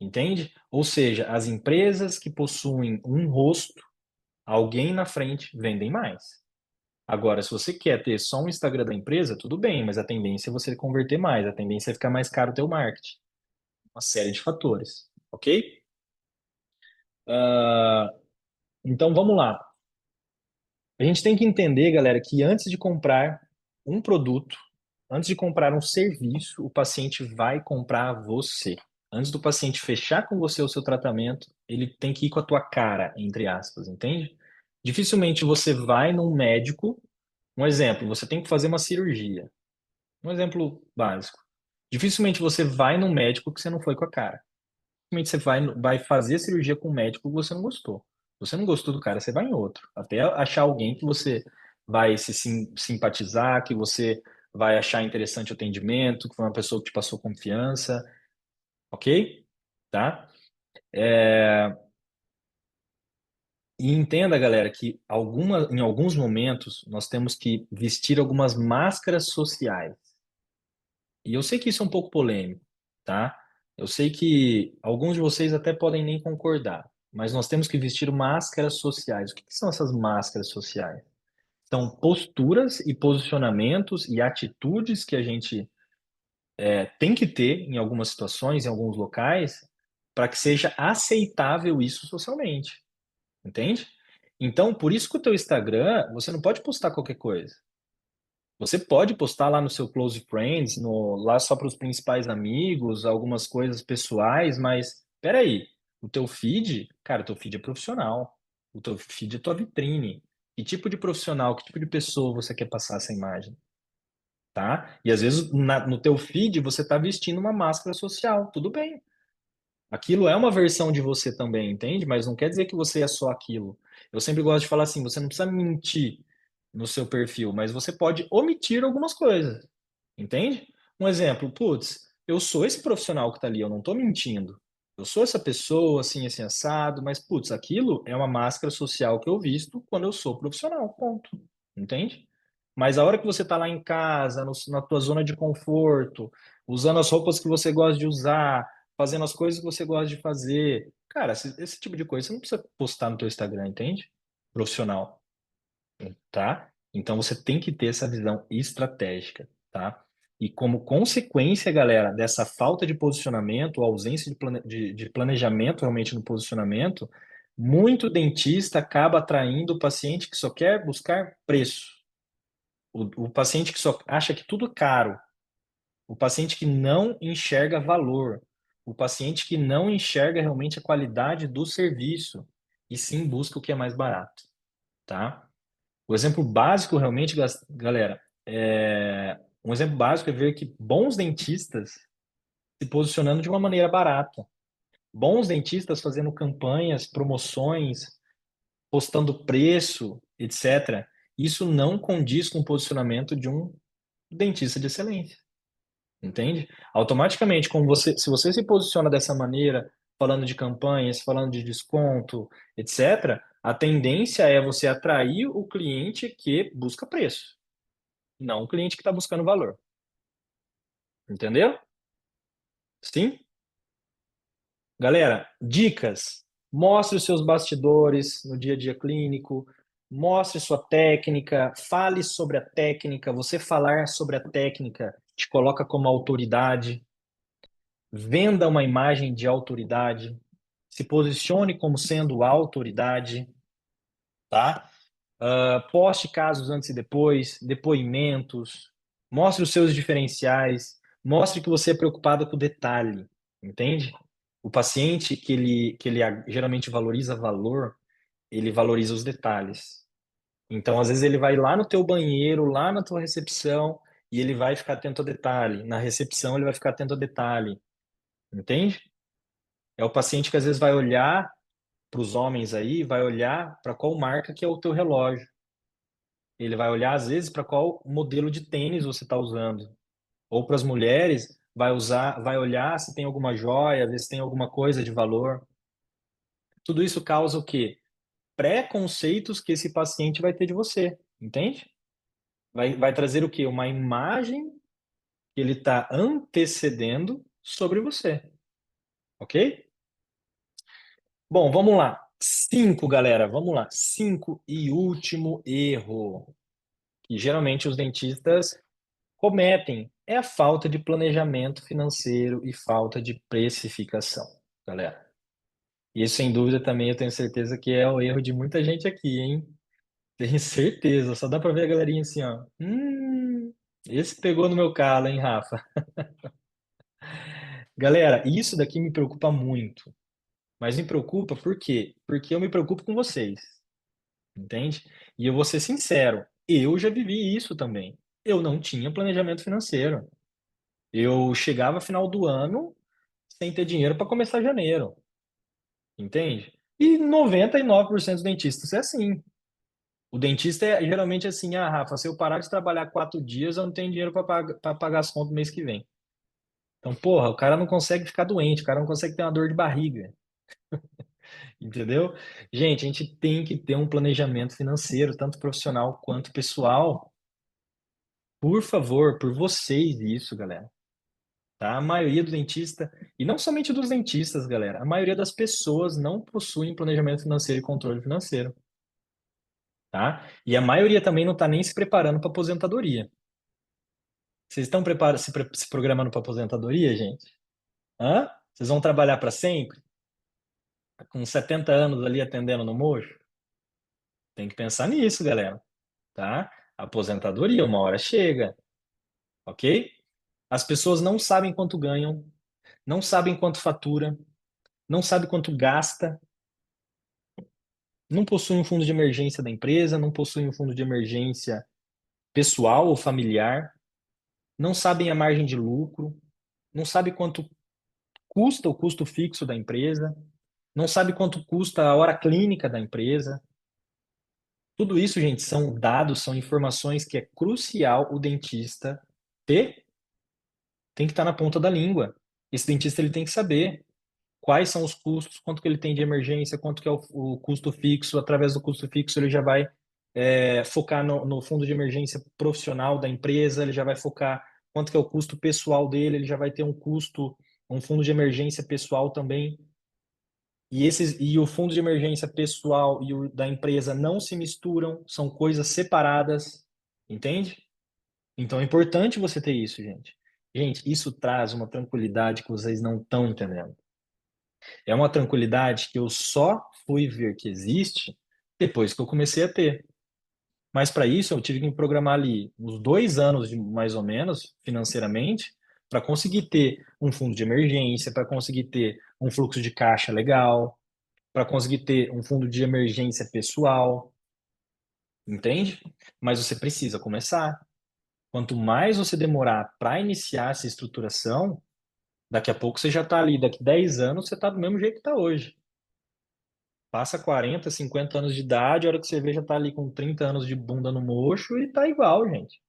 entende? Ou seja, as empresas que possuem um rosto, alguém na frente, vendem mais. Agora, se você quer ter só um Instagram da empresa, tudo bem, mas a tendência é você converter mais, a tendência é ficar mais caro o teu marketing. Uma série de fatores, ok? Ah, então vamos lá. A gente tem que entender, galera, que antes de comprar um produto, antes de comprar um serviço, o paciente vai comprar você. Antes do paciente fechar com você o seu tratamento, ele tem que ir com a tua cara, entre aspas, entende? Dificilmente você vai num médico, um exemplo, você tem que fazer uma cirurgia. Um exemplo básico. Dificilmente você vai num médico que você não foi com a cara. Dificilmente você vai fazer cirurgia com um médico que você não gostou. Se você não gostou do cara, você vai em outro. Até achar alguém que você vai simpatizar, que você vai achar interessante o atendimento, que foi uma pessoa que te passou confiança, ok? Tá? E entenda, galera, que em alguns momentos nós temos que vestir algumas máscaras sociais. E eu sei que isso é um pouco polêmico, tá? Eu sei que alguns de vocês até podem nem concordar, mas nós temos que vestir máscaras sociais. O que que são essas máscaras sociais? São posturas e posicionamentos e atitudes que a gente tem que ter em algumas situações, em alguns locais, para que seja aceitável isso socialmente, entende? Então, por isso que o teu Instagram, você não pode postar qualquer coisa. Você pode postar lá no seu Close Friends, lá só para os principais amigos, algumas coisas pessoais, mas peraí, o teu feed, cara, o teu feed é profissional. O teu feed é tua vitrine. Que tipo de profissional, que tipo de pessoa você quer passar essa imagem, tá? E às vezes no teu feed você está vestindo uma máscara social, tudo bem. Aquilo é uma versão de você também, entende? Mas não quer dizer que você é só aquilo. Eu sempre gosto de falar assim, você não precisa mentir no seu perfil, mas você pode omitir algumas coisas, entende? Um exemplo, putz, eu sou esse profissional que tá ali, eu não tô mentindo. Eu sou essa pessoa, assim, assim, assado, mas, putz, aquilo é uma máscara social que eu visto quando eu sou profissional, ponto. Entende? Mas a hora que você tá lá em casa, na tua zona de conforto, usando as roupas que você gosta de usar, fazendo as coisas que você gosta de fazer, cara, esse tipo de coisa você não precisa postar no teu Instagram, entende? Profissional, tá? Então você tem que ter essa visão estratégica, tá? E como consequência, galera, dessa falta de posicionamento, ausência de planejamento realmente no posicionamento, muito dentista acaba atraindo o paciente que só quer buscar preço. O paciente que só acha que tudo é caro, o paciente que não enxerga valor, o paciente que não enxerga realmente a qualidade do serviço e sim busca o que é mais barato, tá? O exemplo básico, realmente, galera, um exemplo básico é ver que bons dentistas se posicionando de uma maneira barata. Bons dentistas fazendo campanhas, promoções, postando preço, etc. Isso não condiz com o posicionamento de um dentista de excelência, entende? Automaticamente, se você se posiciona dessa maneira, falando de campanhas, falando de desconto, etc., a tendência é você atrair o cliente que busca preço, não o cliente que está buscando valor. Entendeu? Sim? Galera, dicas. Mostre os seus bastidores no dia a dia clínico, mostre sua técnica, fale sobre a técnica. Você falar sobre a técnica te coloca como autoridade. Venda uma imagem de autoridade. Se posicione como sendo autoridade, tá? Poste casos antes e depois, depoimentos, mostre os seus diferenciais, mostre que você é preocupado com o detalhe, entende? O paciente que ele geralmente valoriza valor, ele valoriza os detalhes. Então, às vezes ele vai lá no teu banheiro, lá na tua recepção, e ele vai ficar atento a detalhe. Na recepção ele vai ficar atento a detalhe, entende? É o paciente que às vezes vai olhar para os homens aí, vai olhar para qual marca que é o teu relógio. Ele vai olhar, às vezes, para qual modelo de tênis você está usando. Ou para as mulheres, vai olhar se tem alguma joia, ver se tem alguma coisa de valor. Tudo isso causa o quê? Preconceitos que esse paciente vai ter de você, entende? Vai trazer o quê? Uma imagem que ele está antecedendo sobre você, ok? Bom, vamos lá. Cinco, galera, vamos lá. Cinco e último erro que geralmente os dentistas cometem é a falta de planejamento financeiro e falta de precificação, galera. Isso, sem dúvida, também eu tenho certeza que é o erro de muita gente aqui, hein? Tenho certeza. Só dá pra ver a galerinha assim, ó. Esse pegou no meu calo, hein, Rafa? Galera, isso daqui me preocupa muito. Mas me preocupa por quê? Porque eu me preocupo com vocês, entende? E eu vou ser sincero, eu já vivi isso também. Eu não tinha planejamento financeiro. Eu chegava final do ano sem ter dinheiro para começar janeiro, entende? E 99% dos dentistas é assim. O dentista é geralmente assim: ah, Rafa, se eu parar de trabalhar 4 dias, eu não tenho dinheiro para pagar as contas do mês que vem. Então, porra, o cara não consegue ficar doente, o cara não consegue ter uma dor de barriga, entendeu? Gente, a gente tem que ter um planejamento financeiro, tanto profissional quanto pessoal. Por favor, por vocês, isso, galera. Tá? A maioria do dentista, e não somente dos dentistas, galera, a maioria das pessoas não possuem planejamento financeiro e controle financeiro, tá? E a maioria também não está nem se preparando para aposentadoria. Vocês estão se programando para aposentadoria, gente? Hã? Vocês vão trabalhar para sempre? Com 70 anos ali atendendo no mocho? Tem que pensar nisso, galera, tá? Aposentadoria, uma hora chega, ok? As pessoas não sabem quanto ganham, não sabem quanto fatura, não sabem quanto gasta, não possuem um fundo de emergência da empresa, não possuem um fundo de emergência pessoal ou familiar, não sabem a margem de lucro, não sabem quanto custa o custo fixo da empresa, não sabe quanto custa a hora clínica da empresa. Tudo isso, gente, são dados, são informações que é crucial o dentista ter, tem que estar na ponta da língua. Esse dentista ele tem que saber quais são os custos, quanto que ele tem de emergência, quanto que é o custo fixo. Através do custo fixo ele já vai focar no fundo de emergência profissional da empresa, ele já vai focar quanto que é o custo pessoal dele, ele já vai ter um fundo de emergência pessoal também. E o fundo de emergência pessoal e o da empresa não se misturam, são coisas separadas, entende? Então é importante você ter isso, gente. Gente, isso traz uma tranquilidade que vocês não estão entendendo. É uma tranquilidade que eu só fui ver que existe depois que eu comecei a ter. Mas para isso eu tive que me programar ali uns 2 anos, mais ou menos, financeiramente, para conseguir ter um fundo de emergência, para conseguir ter um fluxo de caixa legal, para conseguir ter um fundo de emergência pessoal, entende? Mas você precisa começar. Quanto mais você demorar para iniciar essa estruturação, Daqui a pouco você já está ali, daqui 10 anos você está do mesmo jeito que está hoje. Passa 40, 50 anos de idade, a hora que você vê já está ali com 30 anos de bunda no mocho e tá igual, gente,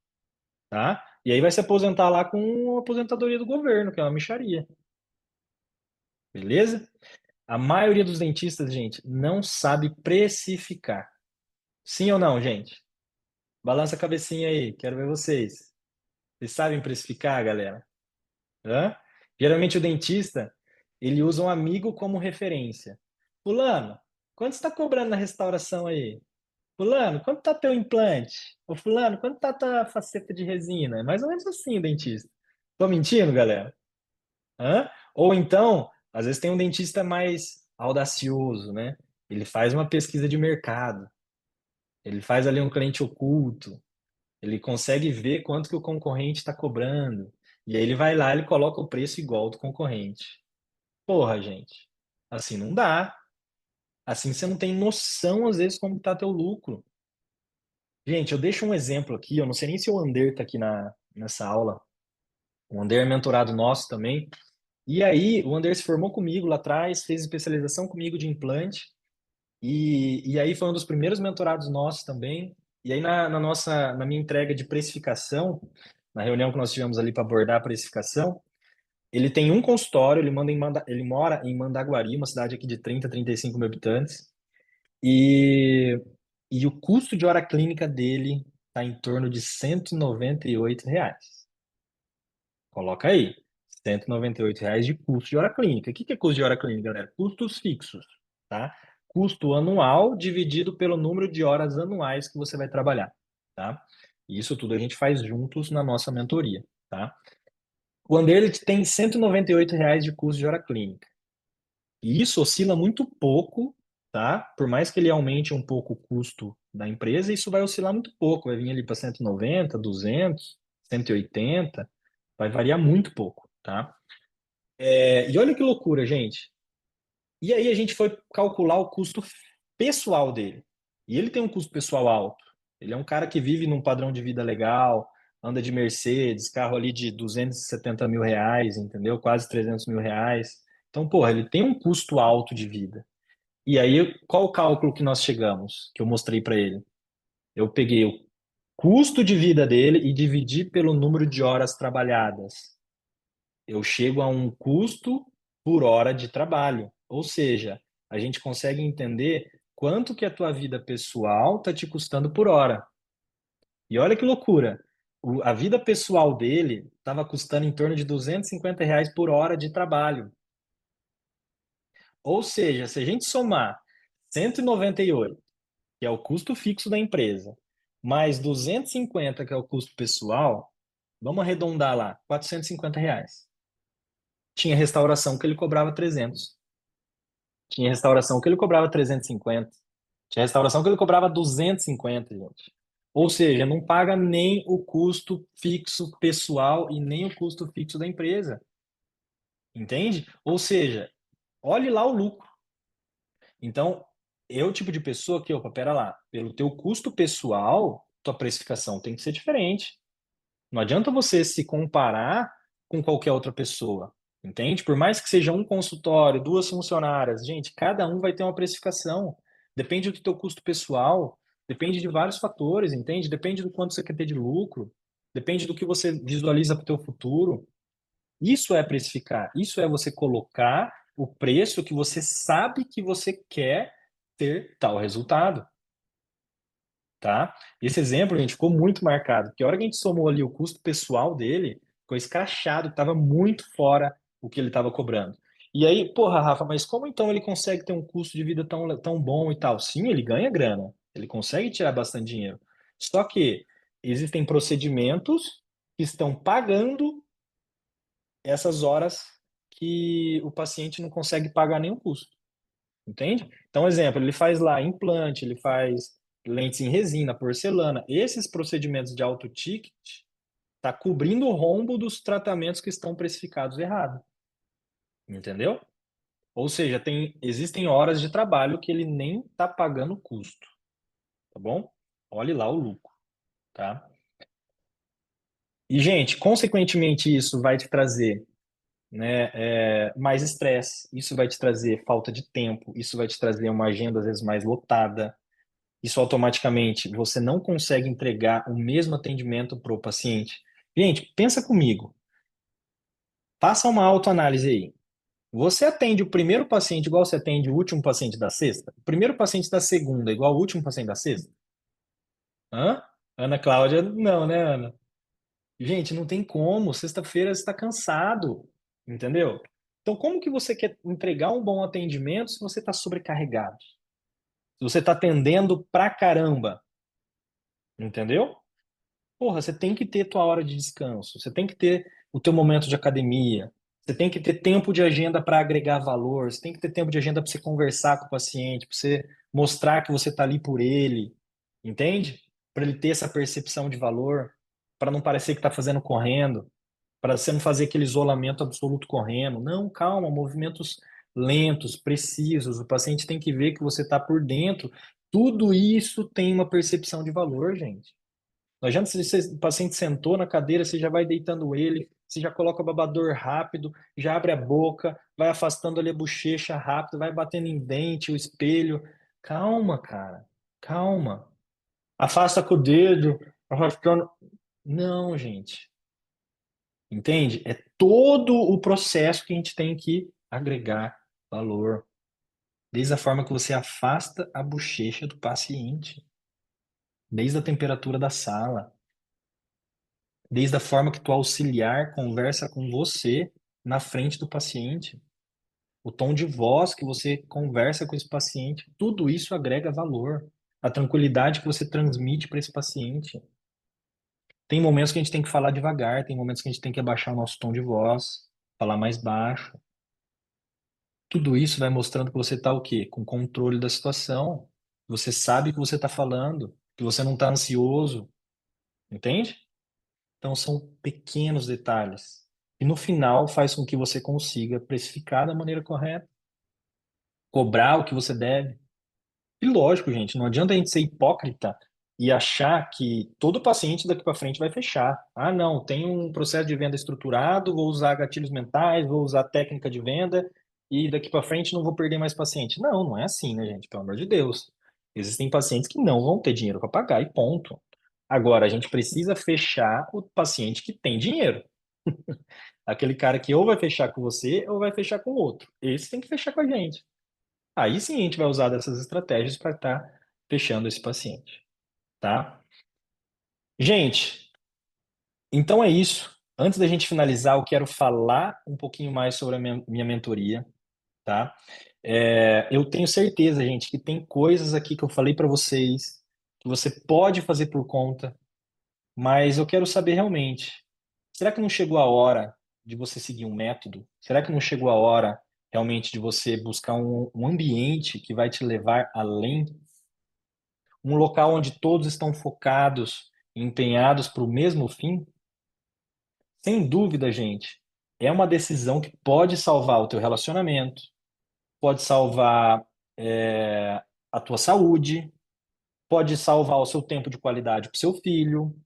tá? E aí vai se aposentar lá com a aposentadoria do governo, que é uma mixaria, beleza? A maioria dos dentistas, gente, não sabe precificar. Sim ou não, gente? Balança a cabecinha aí, quero ver vocês. Vocês sabem precificar, galera? Hã? Geralmente o dentista, ele usa um amigo como referência. Fulano, quanto você está cobrando na restauração aí? Fulano, quanto tá teu implante? Ô fulano, quanto tá tua faceta de resina? É mais ou menos assim, dentista. Tô mentindo, galera? Hã? Ou então, às vezes tem um dentista mais audacioso, né? Ele faz uma pesquisa de mercado. Ele faz ali um cliente oculto. Ele consegue ver quanto que o concorrente está cobrando. E aí ele vai lá, ele coloca o preço igual ao do concorrente. Porra, gente. Assim não dá. Assim você não tem noção, às vezes, como está teu lucro. Gente, eu deixo um exemplo aqui. Eu não sei nem se o Ander está aqui nessa aula. O Ander é mentorado nosso também. E aí, o Ander se formou comigo lá atrás, fez especialização comigo de implante. E aí foi um dos primeiros mentorados nossos também. E aí na minha entrega de precificação, na reunião que nós tivemos ali para abordar a precificação, ele tem um consultório, ele mora em Mandaguari, uma cidade aqui de 30, 35 mil habitantes, e, e o custo de hora clínica dele está em torno de R$ 198. Coloca aí, R$ 198 de custo de hora clínica. O que que é custo de hora clínica, galera? Custos fixos, tá? Custo anual dividido pelo número de horas anuais que você vai trabalhar, tá? Isso tudo a gente faz juntos na nossa mentoria, tá? O Under ele tem R$ 198 de custo de hora clínica. E isso oscila muito pouco, tá? Por mais que ele aumente um pouco o custo da empresa, isso vai oscilar muito pouco. Vai vir ali para 190, 200, 180, vai variar muito pouco, tá? E olha que loucura, gente. E aí a gente foi calcular o custo pessoal dele. E ele tem um custo pessoal alto. Ele é um cara que vive num padrão de vida legal, anda de Mercedes, carro ali de 270 mil reais, entendeu? Quase 300 mil reais. Então, porra, ele tem um custo alto de vida. E aí, qual o cálculo que nós chegamos, que eu mostrei para ele? Eu peguei o custo de vida dele e dividi pelo número de horas trabalhadas. Eu chego a um custo por hora de trabalho. Ou seja, a gente consegue entender quanto que a tua vida pessoal está te custando por hora. E olha que loucura. A vida pessoal dele estava custando em torno de R$ 250 por hora de trabalho. Ou seja, se a gente somar 198, que é o custo fixo da empresa, mais 250, que é o custo pessoal, vamos arredondar lá, R$ 450. Tinha restauração que ele cobrava 300. Tinha restauração que ele cobrava 350. Tinha restauração que ele cobrava 250, gente. Ou seja, não paga nem o custo fixo pessoal e nem o custo fixo da empresa. Entende? Ou seja, olhe lá o lucro. Então, eu, o tipo de pessoa que, opa, pera lá, pelo teu custo pessoal, tua precificação tem que ser diferente. Não adianta você se comparar com qualquer outra pessoa, entende? Por mais que seja um consultório, duas funcionárias, gente, cada um vai ter uma precificação. Depende do teu custo pessoal, depende de vários fatores, entende? Depende do quanto você quer ter de lucro, depende do que você visualiza para o teu futuro. Isso é precificar, isso é você colocar o preço que você sabe que você quer ter tal resultado, tá? Esse exemplo, gente, ficou muito marcado, porque a hora que a gente somou ali o custo pessoal dele, ficou escrachado, estava muito fora o que ele estava cobrando. E aí, porra, Rafa, mas como então ele consegue ter um custo de vida tão bom e tal? Sim, ele ganha grana, ele consegue tirar bastante dinheiro. Só que existem procedimentos que estão pagando essas horas que o paciente não consegue pagar nenhum custo. Entende? Então, exemplo, ele faz lá implante, ele faz lentes em resina, porcelana. Esses procedimentos de alto ticket tá cobrindo o rombo dos tratamentos que estão precificados errado. Entendeu? Ou seja, existem horas de trabalho que ele nem tá pagando custo, tá bom? Olhe lá o lucro, tá? E, gente, consequentemente, isso vai te trazer. né, mais estresse. Isso vai te trazer falta de tempo, isso vai te trazer uma agenda às vezes mais lotada. Isso automaticamente você não consegue entregar o mesmo atendimento para o paciente. Gente, pensa comigo. Faça uma autoanálise aí. Você atende o primeiro paciente igual você atende o último paciente da sexta? O primeiro paciente da segunda igual o último paciente da sexta? Hã? Ana Cláudia, não, né, Ana? Gente, não tem como. Sexta-feira você está cansado, entendeu? Então, como que você quer entregar um bom atendimento se você está sobrecarregado? Se você está atendendo pra caramba, entendeu? Porra, você tem que ter tua hora de descanso, você tem que ter o teu momento de academia, você tem que ter tempo de agenda para agregar valor, você tem que ter tempo de agenda para você conversar com o paciente, para você mostrar que você está ali por ele, entende? Para ele ter essa percepção de valor, para não parecer que está fazendo correndo, para você não fazer aquele isolamento absoluto correndo. Não, calma, movimentos lentos, precisos. O paciente tem que ver que você está por dentro. Tudo isso tem uma percepção de valor, gente. Não adianta o paciente sentou na cadeira, você já vai deitando ele, você já coloca o babador rápido, já abre a boca, vai afastando ali a bochecha rápido, vai batendo em dente, o espelho. Calma, cara. Calma. Afasta com o dedo, arrastando. Não, gente. Entende? É todo o processo que a gente tem que agregar valor. Desde a forma que você afasta a bochecha do paciente, desde a temperatura da sala, desde a forma que tu auxiliar conversa com você na frente do paciente, o tom de voz que você conversa com esse paciente, tudo isso agrega valor. A tranquilidade que você transmite para esse paciente. Tem momentos que a gente tem que falar devagar, tem momentos que a gente tem que abaixar o nosso tom de voz, falar mais baixo. Tudo isso vai mostrando que você está o quê? Com controle da situação. Você sabe o que você está falando, que você não está ansioso, entende? Então são pequenos detalhes. E no final faz com que você consiga precificar da maneira correta, cobrar o que você deve. E lógico, gente, não adianta a gente ser hipócrita e achar que todo paciente daqui para frente vai fechar. Ah, não, tem um processo de venda estruturado, vou usar gatilhos mentais, vou usar técnica de venda e daqui para frente não vou perder mais paciente. Não, não é assim, né, gente? Pelo amor de Deus. Existem pacientes que não vão ter dinheiro para pagar e ponto. Agora, a gente precisa fechar o paciente que tem dinheiro. Aquele cara que ou vai fechar com você ou vai fechar com o outro. Esse tem que fechar com a gente. Aí sim a gente vai usar dessas estratégias para estar fechando esse paciente, tá? Gente, então é isso. Antes da gente finalizar, eu quero falar um pouquinho mais sobre a minha mentoria, tá? Eu tenho certeza, gente, que tem coisas aqui que eu falei para vocês que você pode fazer por conta, mas eu quero saber realmente, será que não chegou a hora de você seguir um método? Será que não chegou a hora realmente de você buscar um ambiente que vai te levar além, um local onde todos estão focados e empenhados para o mesmo fim? Sem dúvida, gente, é uma decisão que pode salvar o teu relacionamento, pode salvar a tua saúde, pode salvar o seu tempo de qualidade para o seu filho,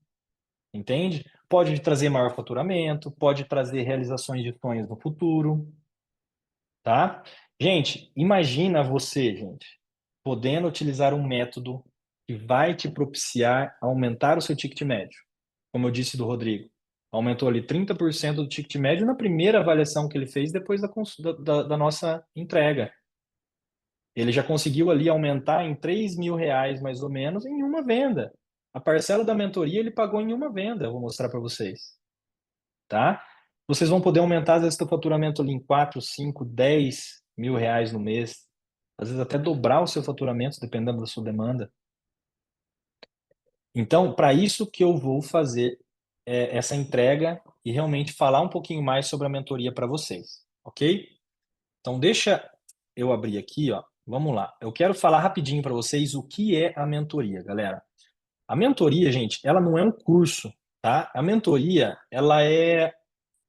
entende? Pode trazer maior faturamento, pode trazer realizações de sonhos no futuro, tá? Gente, imagina você, gente, podendo utilizar um método que vai te propiciar aumentar o seu ticket médio. Como eu disse do Rodrigo, aumentou ali 30% do ticket médio na primeira avaliação que ele fez depois da nossa entrega. Ele já conseguiu ali aumentar em R$ 3.000, mais ou menos, em uma venda. A parcela da mentoria ele pagou em uma venda, eu vou mostrar para vocês, tá? Vocês vão poder aumentar, às vezes, seu faturamento ali em 4, 5, R$ 10.000 no mês. Às vezes até dobrar o seu faturamento, dependendo da sua demanda. Então, para isso que eu vou fazer essa entrega e realmente falar um pouquinho mais sobre a mentoria para vocês, ok? Então, deixa eu abrir aqui, ó. Vamos lá. Eu quero falar rapidinho para vocês o que é a mentoria, galera. A mentoria, gente, ela não é um curso, tá? A mentoria, ela é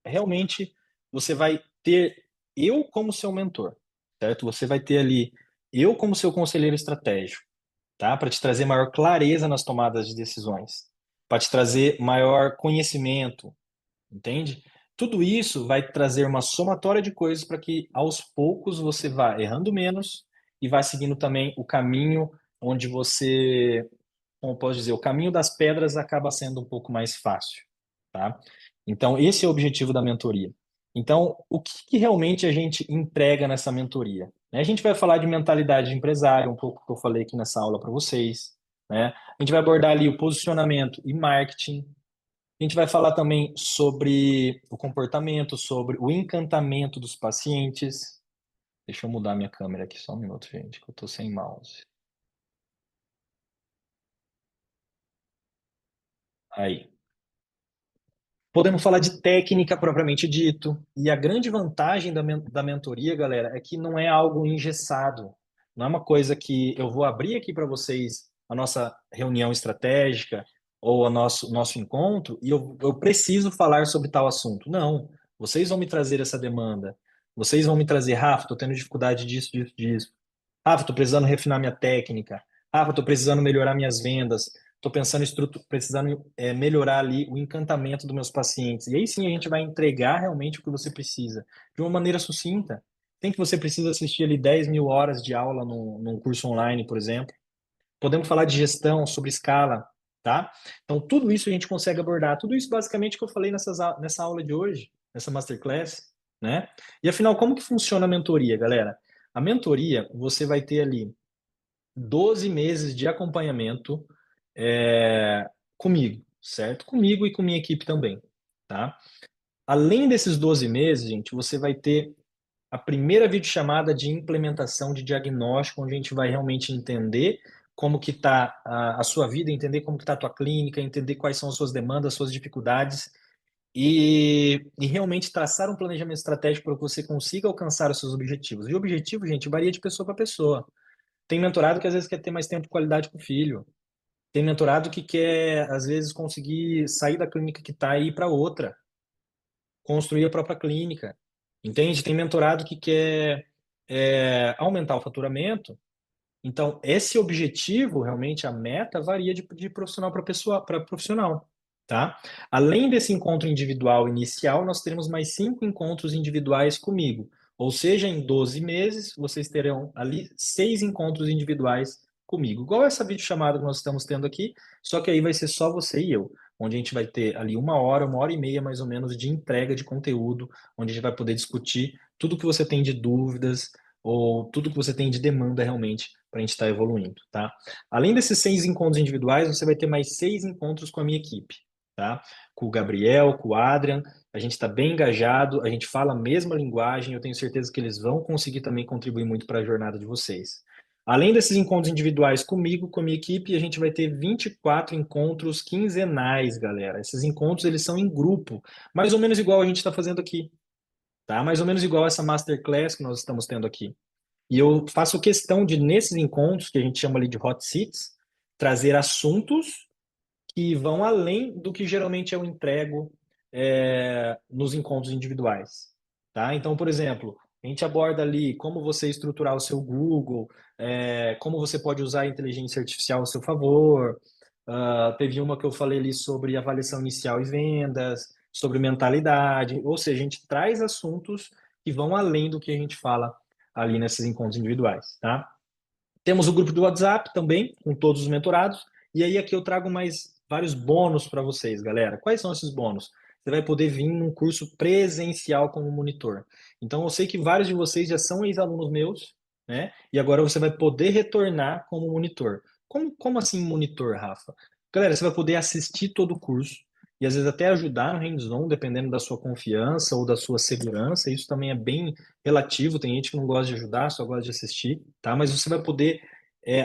realmente você vai ter eu como seu mentor, certo? Você vai ter ali eu como seu conselheiro estratégico, tá? Para te trazer maior clareza nas tomadas de decisões, para te trazer maior conhecimento, entende? Tudo isso vai trazer uma somatória de coisas para que aos poucos você vá errando menos e vá seguindo também o caminho onde você, como eu posso dizer, o caminho das pedras acaba sendo um pouco mais fácil, tá? Então, esse é o objetivo da mentoria. Então, o que que realmente a gente entrega nessa mentoria? A gente vai falar de mentalidade de empresário, um pouco que eu falei aqui nessa aula para vocês, né? A gente vai abordar ali o posicionamento e marketing. A gente vai falar também sobre o comportamento, sobre o encantamento dos pacientes. Deixa eu mudar minha câmera aqui só um minuto, gente, que eu tô sem mouse. Aí. Podemos falar de técnica propriamente dito. E a grande vantagem da mentoria, galera, é que não é algo engessado. Não é uma coisa que eu vou abrir aqui para vocês a nossa reunião estratégica ou o nosso encontro e eu preciso falar sobre tal assunto. Não. Vocês vão me trazer essa demanda. Vocês vão me trazer, Rafa, estou tendo dificuldade disso, disso, disso. Rafa, estou precisando refinar minha técnica. Rafa, estou precisando melhorar minhas vendas. Estou pensando precisando melhorar ali o encantamento dos meus pacientes. E aí sim a gente vai entregar realmente o que você precisa, de uma maneira sucinta. Tem que você precisa assistir ali 10 mil horas de aula num curso online, por exemplo. Podemos falar de gestão, sobre escala, tá? Então, tudo isso a gente consegue abordar. Tudo isso basicamente que eu falei nessa aula de hoje, nessa masterclass, né? E afinal, como que funciona a mentoria, galera? A mentoria, você vai ter ali 12 meses de acompanhamento comigo, certo? Comigo e com minha equipe também, tá? Além desses 12 meses, gente, você vai ter a primeira videochamada de implementação de diagnóstico, onde a gente vai realmente entender como que está a sua vida, entender como que está a tua clínica, entender quais são as suas demandas, as suas dificuldades e realmente traçar um planejamento estratégico para que você consiga alcançar os seus objetivos. E o objetivo, gente, varia de pessoa para pessoa. Tem mentorado que às vezes quer ter mais tempo de qualidade com o filho. Tem mentorado que quer, às vezes, conseguir sair da clínica que está e ir para outra, construir a própria clínica. Entende? Tem mentorado que quer aumentar o faturamento. Então, esse objetivo, realmente, a meta varia de profissional para pessoa, para profissional, tá? Além desse encontro individual inicial, nós teremos mais 5 encontros individuais comigo. Ou seja, em 12 meses, vocês terão ali 6 encontros individuais comigo. Igual essa videochamada que nós estamos tendo aqui, só que aí vai ser só você e eu, onde a gente vai ter ali uma hora e meia, mais ou menos, de entrega de conteúdo, onde a gente vai poder discutir tudo que você tem de dúvidas, ou tudo que você tem de demanda realmente para a gente estar evoluindo, tá? Além desses 6 encontros individuais, você vai ter mais 6 encontros com a minha equipe, tá? Com o Gabriel, com o Adrian, a gente está bem engajado, a gente fala a mesma linguagem, eu tenho certeza que eles vão conseguir também contribuir muito para a jornada de vocês. Além desses encontros individuais comigo, com a minha equipe, a gente vai ter 24 encontros quinzenais, galera. Esses encontros, eles são em grupo, mais ou menos igual a gente está fazendo aqui, tá? Mais ou menos igual essa masterclass que nós estamos tendo aqui. E eu faço questão de, nesses encontros, que a gente chama ali de hot seats, trazer assuntos que vão além do que geralmente eu entrego nos encontros individuais. Tá? Então, por exemplo, a gente aborda ali como você estruturar o seu Google, como você pode usar a inteligência artificial a seu favor. Teve uma que eu falei ali sobre avaliação inicial e vendas, sobre mentalidade, ou seja, a gente traz assuntos que vão além do que a gente fala ali nesses encontros individuais, tá? Temos o grupo do WhatsApp também, com todos os mentorados. E aí aqui eu trago mais vários bônus para vocês, galera. Quais são esses bônus? Você vai poder vir num curso presencial como monitor. Então eu sei que vários de vocês já são ex-alunos meus, né? E agora você vai poder retornar como monitor. Como assim monitor, Rafa? Galera, você vai poder assistir todo o curso e às vezes até ajudar no hands-on, dependendo da sua confiança ou da sua segurança. Isso também é bem relativo. Tem gente que não gosta de ajudar, só gosta de assistir, tá? Mas você vai poder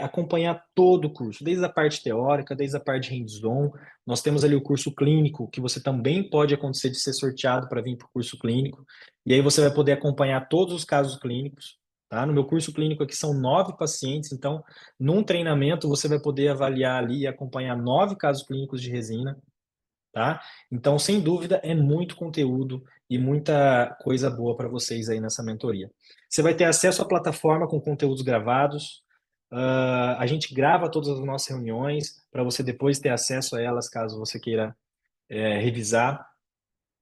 acompanhar todo o curso, desde a parte teórica, desde a parte hands-on. Nós temos ali o curso clínico, que você também pode acontecer de ser sorteado para vir para o curso clínico. E aí você vai poder acompanhar todos os casos clínicos. Tá? No meu curso clínico aqui são 9 pacientes, então num treinamento você vai poder avaliar ali e acompanhar 9 casos clínicos de resina, tá? Então, sem dúvida, é muito conteúdo e muita coisa boa para vocês aí nessa mentoria. Você vai ter acesso à plataforma com conteúdos gravados. A gente grava todas as nossas reuniões para você depois ter acesso a elas, caso você queira revisar.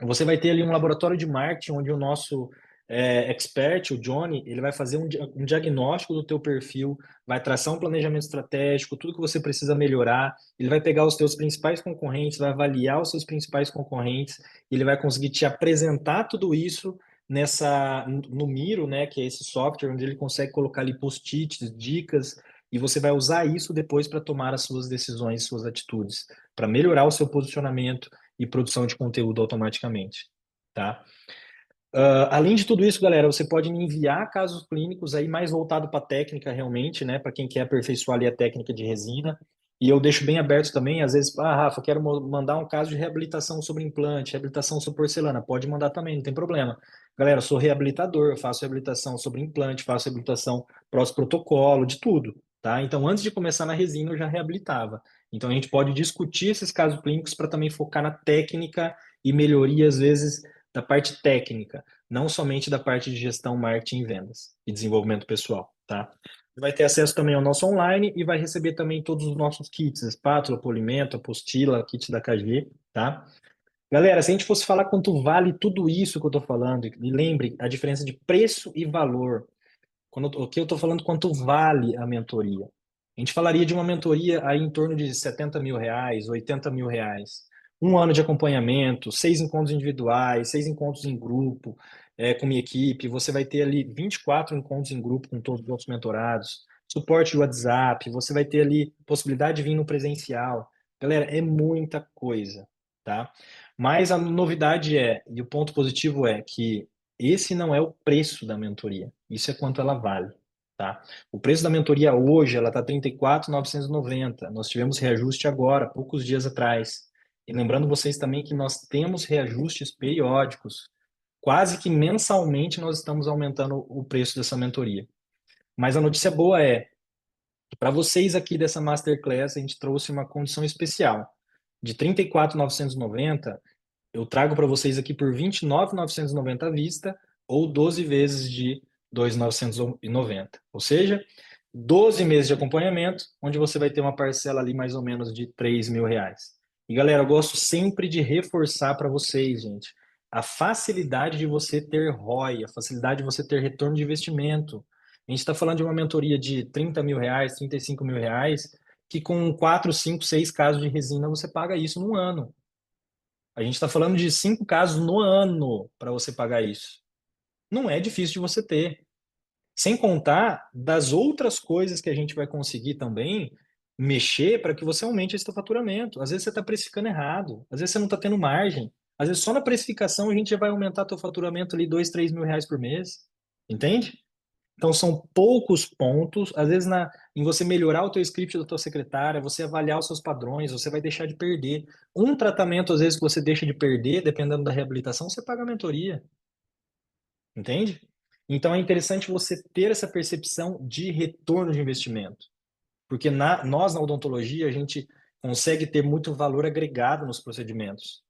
Você vai ter ali um laboratório de marketing onde o nosso expert, o Johnny, ele vai fazer um diagnóstico do teu perfil, vai traçar um planejamento estratégico, tudo que você precisa melhorar. Ele vai pegar os teus principais concorrentes, vai avaliar os seus principais concorrentes, ele vai conseguir te apresentar tudo isso no Miro, né, que é esse software onde ele consegue colocar ali post-its, dicas, e você vai usar isso depois para tomar as suas decisões, suas atitudes, para melhorar o seu posicionamento e produção de conteúdo automaticamente, tá? Além de tudo isso, galera, você pode me enviar casos clínicos aí mais voltado para técnica realmente, né? Para quem quer aperfeiçoar ali a técnica de resina. E eu deixo bem aberto também, às vezes, Rafa, quero mandar um caso de reabilitação sobre implante, reabilitação sobre porcelana. Pode mandar também, não tem problema. Galera, eu sou reabilitador, eu faço reabilitação sobre implante, faço reabilitação protocolo, de tudo, tá? Então, antes de começar na resina, eu já reabilitava. Então, a gente pode discutir esses casos clínicos para também focar na técnica e melhoria, às vezes, da parte técnica, não somente da parte de gestão, marketing e vendas e desenvolvimento pessoal, tá? Vai ter acesso também ao nosso online e vai receber também todos os nossos kits, espátula, polimento, apostila, kit da KG, tá? Galera, se a gente fosse falar quanto vale tudo isso que eu tô falando, e lembre a diferença de preço e valor. O que eu estou falando, quanto vale a mentoria? A gente falaria de uma mentoria aí em torno de R$ 70.000, R$ 80.000. Um ano de acompanhamento, 6 encontros individuais, 6 encontros em grupo, com minha equipe. Você vai ter ali 24 encontros em grupo com todos os outros mentorados, suporte de WhatsApp, você vai ter ali possibilidade de vir no presencial. Galera, é muita coisa, tá? Mas a novidade e o ponto positivo é que esse não é o preço da mentoria. Isso é quanto ela vale, tá? O preço da mentoria hoje, ela está 34.990. Nós tivemos reajuste agora, poucos dias atrás. E lembrando vocês também que nós temos reajustes periódicos. Quase que mensalmente nós estamos aumentando o preço dessa mentoria. Mas a notícia boa é que para vocês aqui dessa Masterclass, a gente trouxe uma condição especial. De 34.990 eu trago para vocês aqui por 29.990 à vista ou 12 vezes de 2.990. Ou seja, 12 meses de acompanhamento, onde você vai ter uma parcela ali mais ou menos de R$ 3.000. E galera, eu gosto sempre de reforçar para vocês, gente, a facilidade de você ter ROI, a facilidade de você ter retorno de investimento. A gente está falando de uma mentoria de R$ 30.000, R$ 35.000, que com 4, 5, 6 casos de resina você paga isso num ano. A gente está falando de 5 casos no ano para você pagar isso. Não é difícil de você ter. Sem contar das outras coisas que a gente vai conseguir também mexer para que você aumente esse seu faturamento. Às vezes você está precificando errado, às vezes você não está tendo margem. Às vezes só na precificação a gente já vai aumentar teu faturamento ali 2, 3 mil reais por mês. Entende? Então são poucos pontos, às vezes em você melhorar o teu script da tua secretária, você avaliar os seus padrões, você vai deixar de perder. Um tratamento, às vezes, que você deixa de perder, dependendo da reabilitação, você paga a mentoria, entende? Então é interessante você ter essa percepção de retorno de investimento, porque nós na odontologia a gente consegue ter muito valor agregado nos procedimentos.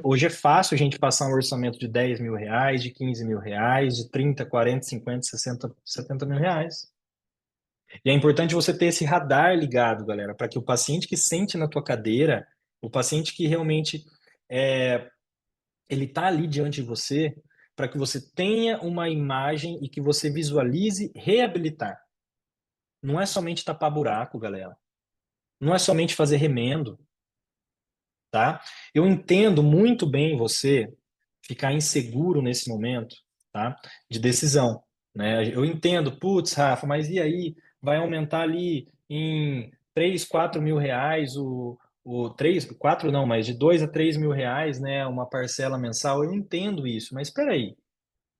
Hoje é fácil a gente passar um orçamento de R$ 10.000, de R$ 15.000, de 30, 40, 50, 60, R$ 70.000. E é importante você ter esse radar ligado, galera, para que o paciente que sente na tua cadeira, o paciente que realmente é, ele está ali diante de você, para que você tenha uma imagem e que você visualize reabilitar. Não é somente tapar buraco, galera. Não é somente fazer remendo, tá? Eu entendo muito bem você ficar inseguro nesse momento, tá? De decisão, né? Eu entendo, putz, Rafa, mas e aí? Vai aumentar ali em 3, 4 mil reais o 3, 4 não, mas de 2 a 3 mil reais, né? Uma parcela mensal. Eu entendo isso, mas espera aí.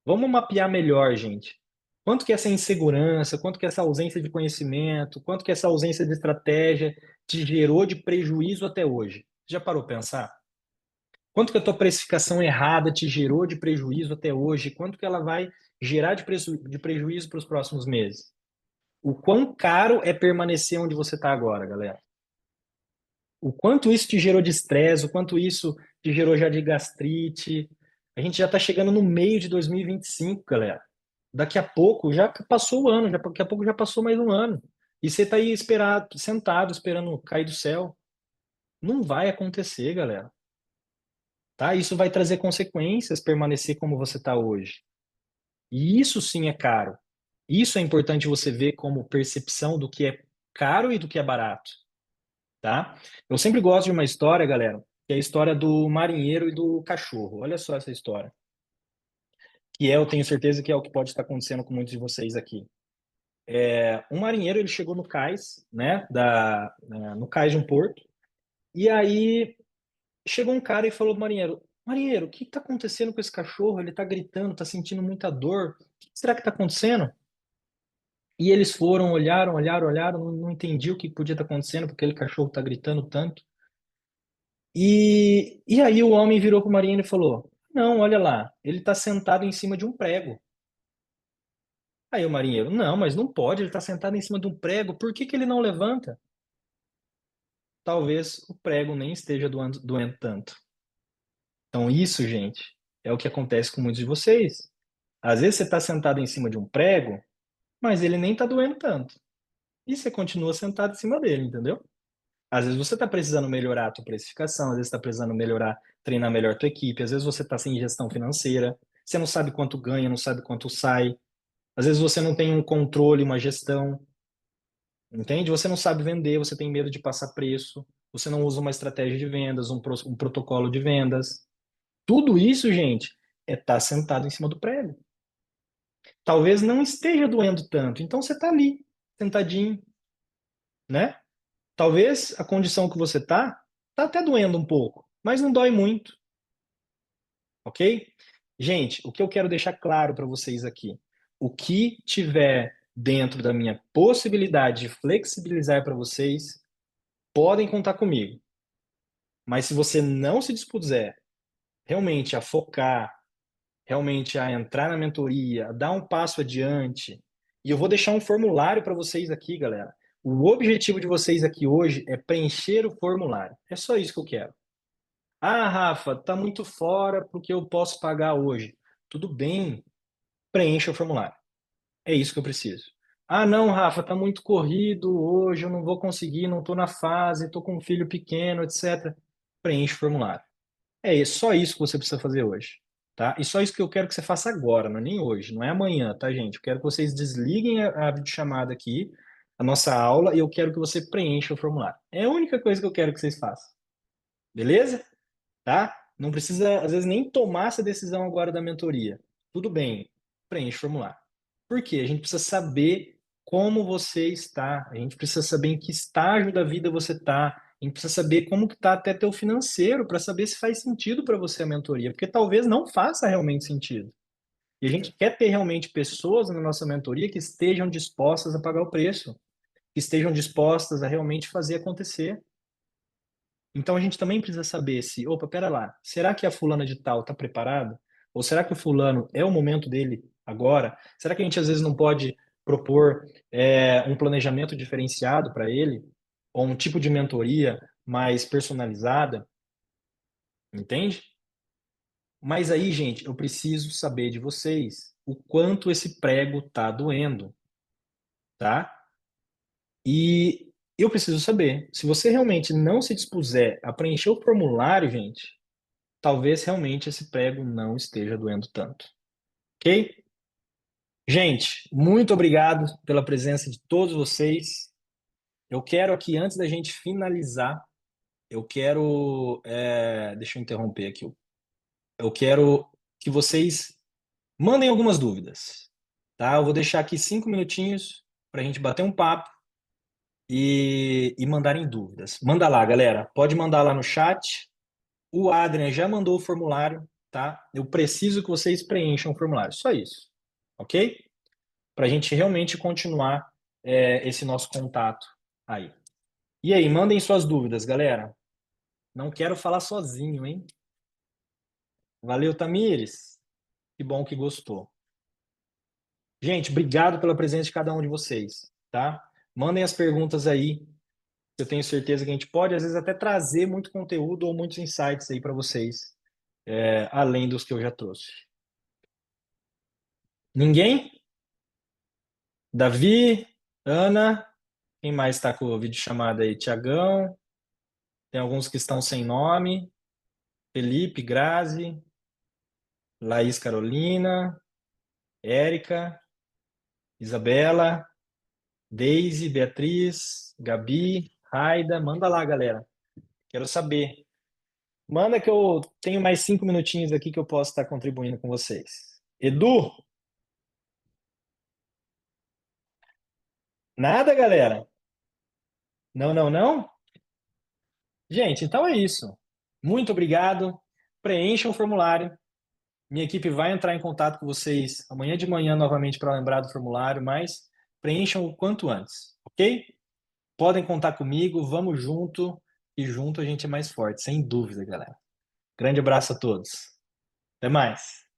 Vamos mapear melhor, gente. Quanto que essa insegurança, quanto que essa ausência de conhecimento, quanto que essa ausência de estratégia te gerou de prejuízo até hoje? Já parou para pensar? Quanto que a tua precificação errada te gerou de prejuízo até hoje? Quanto que ela vai gerar de prejuízo para os próximos meses? O quão caro é permanecer onde você está agora, galera? O quanto isso te gerou de estresse, o quanto isso te gerou já de gastrite. A gente já está chegando no meio de 2025, galera. Daqui a pouco já passou o ano, daqui a pouco já passou mais um ano. E você está aí sentado, esperando cair do céu. Não vai acontecer, galera. tá? Isso vai trazer consequências permanecer como você está hoje. E isso sim é caro. Isso é importante você ver como percepção do que é caro e do que é barato, tá? Eu sempre gosto de uma história, galera, que é a história do marinheiro e do cachorro. Olha só essa história. Que é, eu tenho certeza que é o que pode estar acontecendo com muitos de vocês aqui. Um marinheiro, ele chegou no cais, né, no cais de um porto, e aí chegou um cara e falou pro marinheiro, marinheiro, o que está acontecendo com esse cachorro? Ele está gritando, está sentindo muita dor. O que será que está acontecendo? E eles foram, olharam, não entendi o que podia estar acontecendo, porque aquele cachorro está gritando tanto. E aí o homem virou pro marinheiro e falou, não, olha lá, ele está sentado em cima de um prego. Aí o marinheiro, não, mas não pode, ele está sentado em cima de um prego, por que que ele não levanta? Talvez o prego nem esteja doendo tanto. Então, isso, gente, é o que acontece com muitos de vocês. Às vezes você está sentado em cima de um prego, mas ele nem está doendo tanto. E você continua sentado em cima dele, entendeu? Às vezes você está precisando melhorar a tua precificação, às vezes está precisando melhorar, treinar melhor a tua equipe, às vezes você está sem gestão financeira, você não sabe quanto ganha, não sabe quanto sai, às vezes você não tem um controle, uma gestão, entende? Você não sabe vender, você tem medo de passar preço, você não usa uma estratégia de vendas, um protocolo de vendas. Tudo isso, gente, é estar sentado em cima do prego. Talvez não esteja doendo tanto, então você está ali, sentadinho, né? Talvez a condição que você tá até doendo um pouco, mas não dói muito, ok? Gente, o que eu quero deixar claro para vocês aqui, o que tiver dentro da minha possibilidade de flexibilizar para vocês, podem contar comigo. Mas se você não se dispuser realmente a focar, realmente a entrar na mentoria, a dar um passo adiante, e eu vou deixar um formulário para vocês aqui, galera. O objetivo de vocês aqui hoje é preencher o formulário. É só isso que eu quero. Ah, Rafa, tá muito fora porque eu posso pagar hoje. Tudo bem, preencha o formulário. É isso que eu preciso. Ah, não, Rafa, tá muito corrido hoje, eu não vou conseguir, não tô na fase, tô com um filho pequeno, etc. Preencha o formulário. Só isso que você precisa fazer hoje, tá? E só isso que eu quero que você faça agora, não é nem hoje, não é amanhã, tá, gente? Eu quero que vocês desliguem a videochamada aqui, a nossa aula, e eu quero que você preencha o formulário. É a única coisa que eu quero que vocês façam. Beleza? Tá? Não precisa, às vezes, nem tomar essa decisão agora da mentoria. Tudo bem, preenche o formulário. Por quê? A gente precisa saber como você está, a gente precisa saber em que estágio da vida você está, a gente precisa saber como que está até teu financeiro para saber se faz sentido para você a mentoria, porque talvez não faça realmente sentido. E a gente quer ter realmente pessoas na nossa mentoria que estejam dispostas a pagar o preço, que estejam dispostas a realmente fazer acontecer. Então a gente também precisa saber se, opa, pera lá, será que a fulana de tal está preparada? Ou será que o fulano é o momento dele agora? Será que a gente às vezes não pode propor um planejamento diferenciado para ele? Ou um tipo de mentoria mais personalizada? Entende? Mas aí, gente, eu preciso saber de vocês o quanto esse prego tá doendo, tá? E eu preciso saber, se você realmente não se dispuser a preencher o formulário, gente, talvez realmente esse prego não esteja doendo tanto. Ok? Gente, muito obrigado pela presença de todos vocês. Eu quero aqui, antes da gente finalizar, eu quero. Deixa eu interromper aqui. Eu quero que vocês mandem algumas dúvidas. Tá? Eu vou deixar aqui 5 minutinhos para a gente bater um papo e mandarem dúvidas. Manda lá, galera. Pode mandar lá no chat. O Adrian já mandou o formulário, tá? Eu preciso que vocês preencham o formulário. Só isso, ok? Para a gente realmente continuar esse nosso contato aí. E aí, mandem suas dúvidas, galera. Não quero falar sozinho, hein? Valeu, Tamires. Que bom que gostou. Gente, obrigado pela presença de cada um de vocês, tá? Mandem as perguntas aí. Eu tenho certeza que a gente pode, às vezes, até trazer muito conteúdo ou muitos insights aí para vocês, além dos que eu já trouxe. Ninguém? Davi, Ana, quem mais está com o vídeo chamado aí? Tiagão, tem alguns que estão sem nome. Felipe, Grazi, Laís Carolina, Érica, Isabela, Deise, Beatriz, Gabi, Raida. Manda lá, galera. Quero saber. Manda que eu tenho mais 5 minutinhos aqui que eu posso estar contribuindo com vocês. Edu, nada, galera? Não, não, não? Gente, então é isso. Muito obrigado. Preencham o formulário. Minha equipe vai entrar em contato com vocês amanhã de manhã novamente para lembrar do formulário, mas preencham o quanto antes, ok? Podem contar comigo, vamos junto e junto a gente é mais forte, sem dúvida, galera. Grande abraço a todos. Até mais.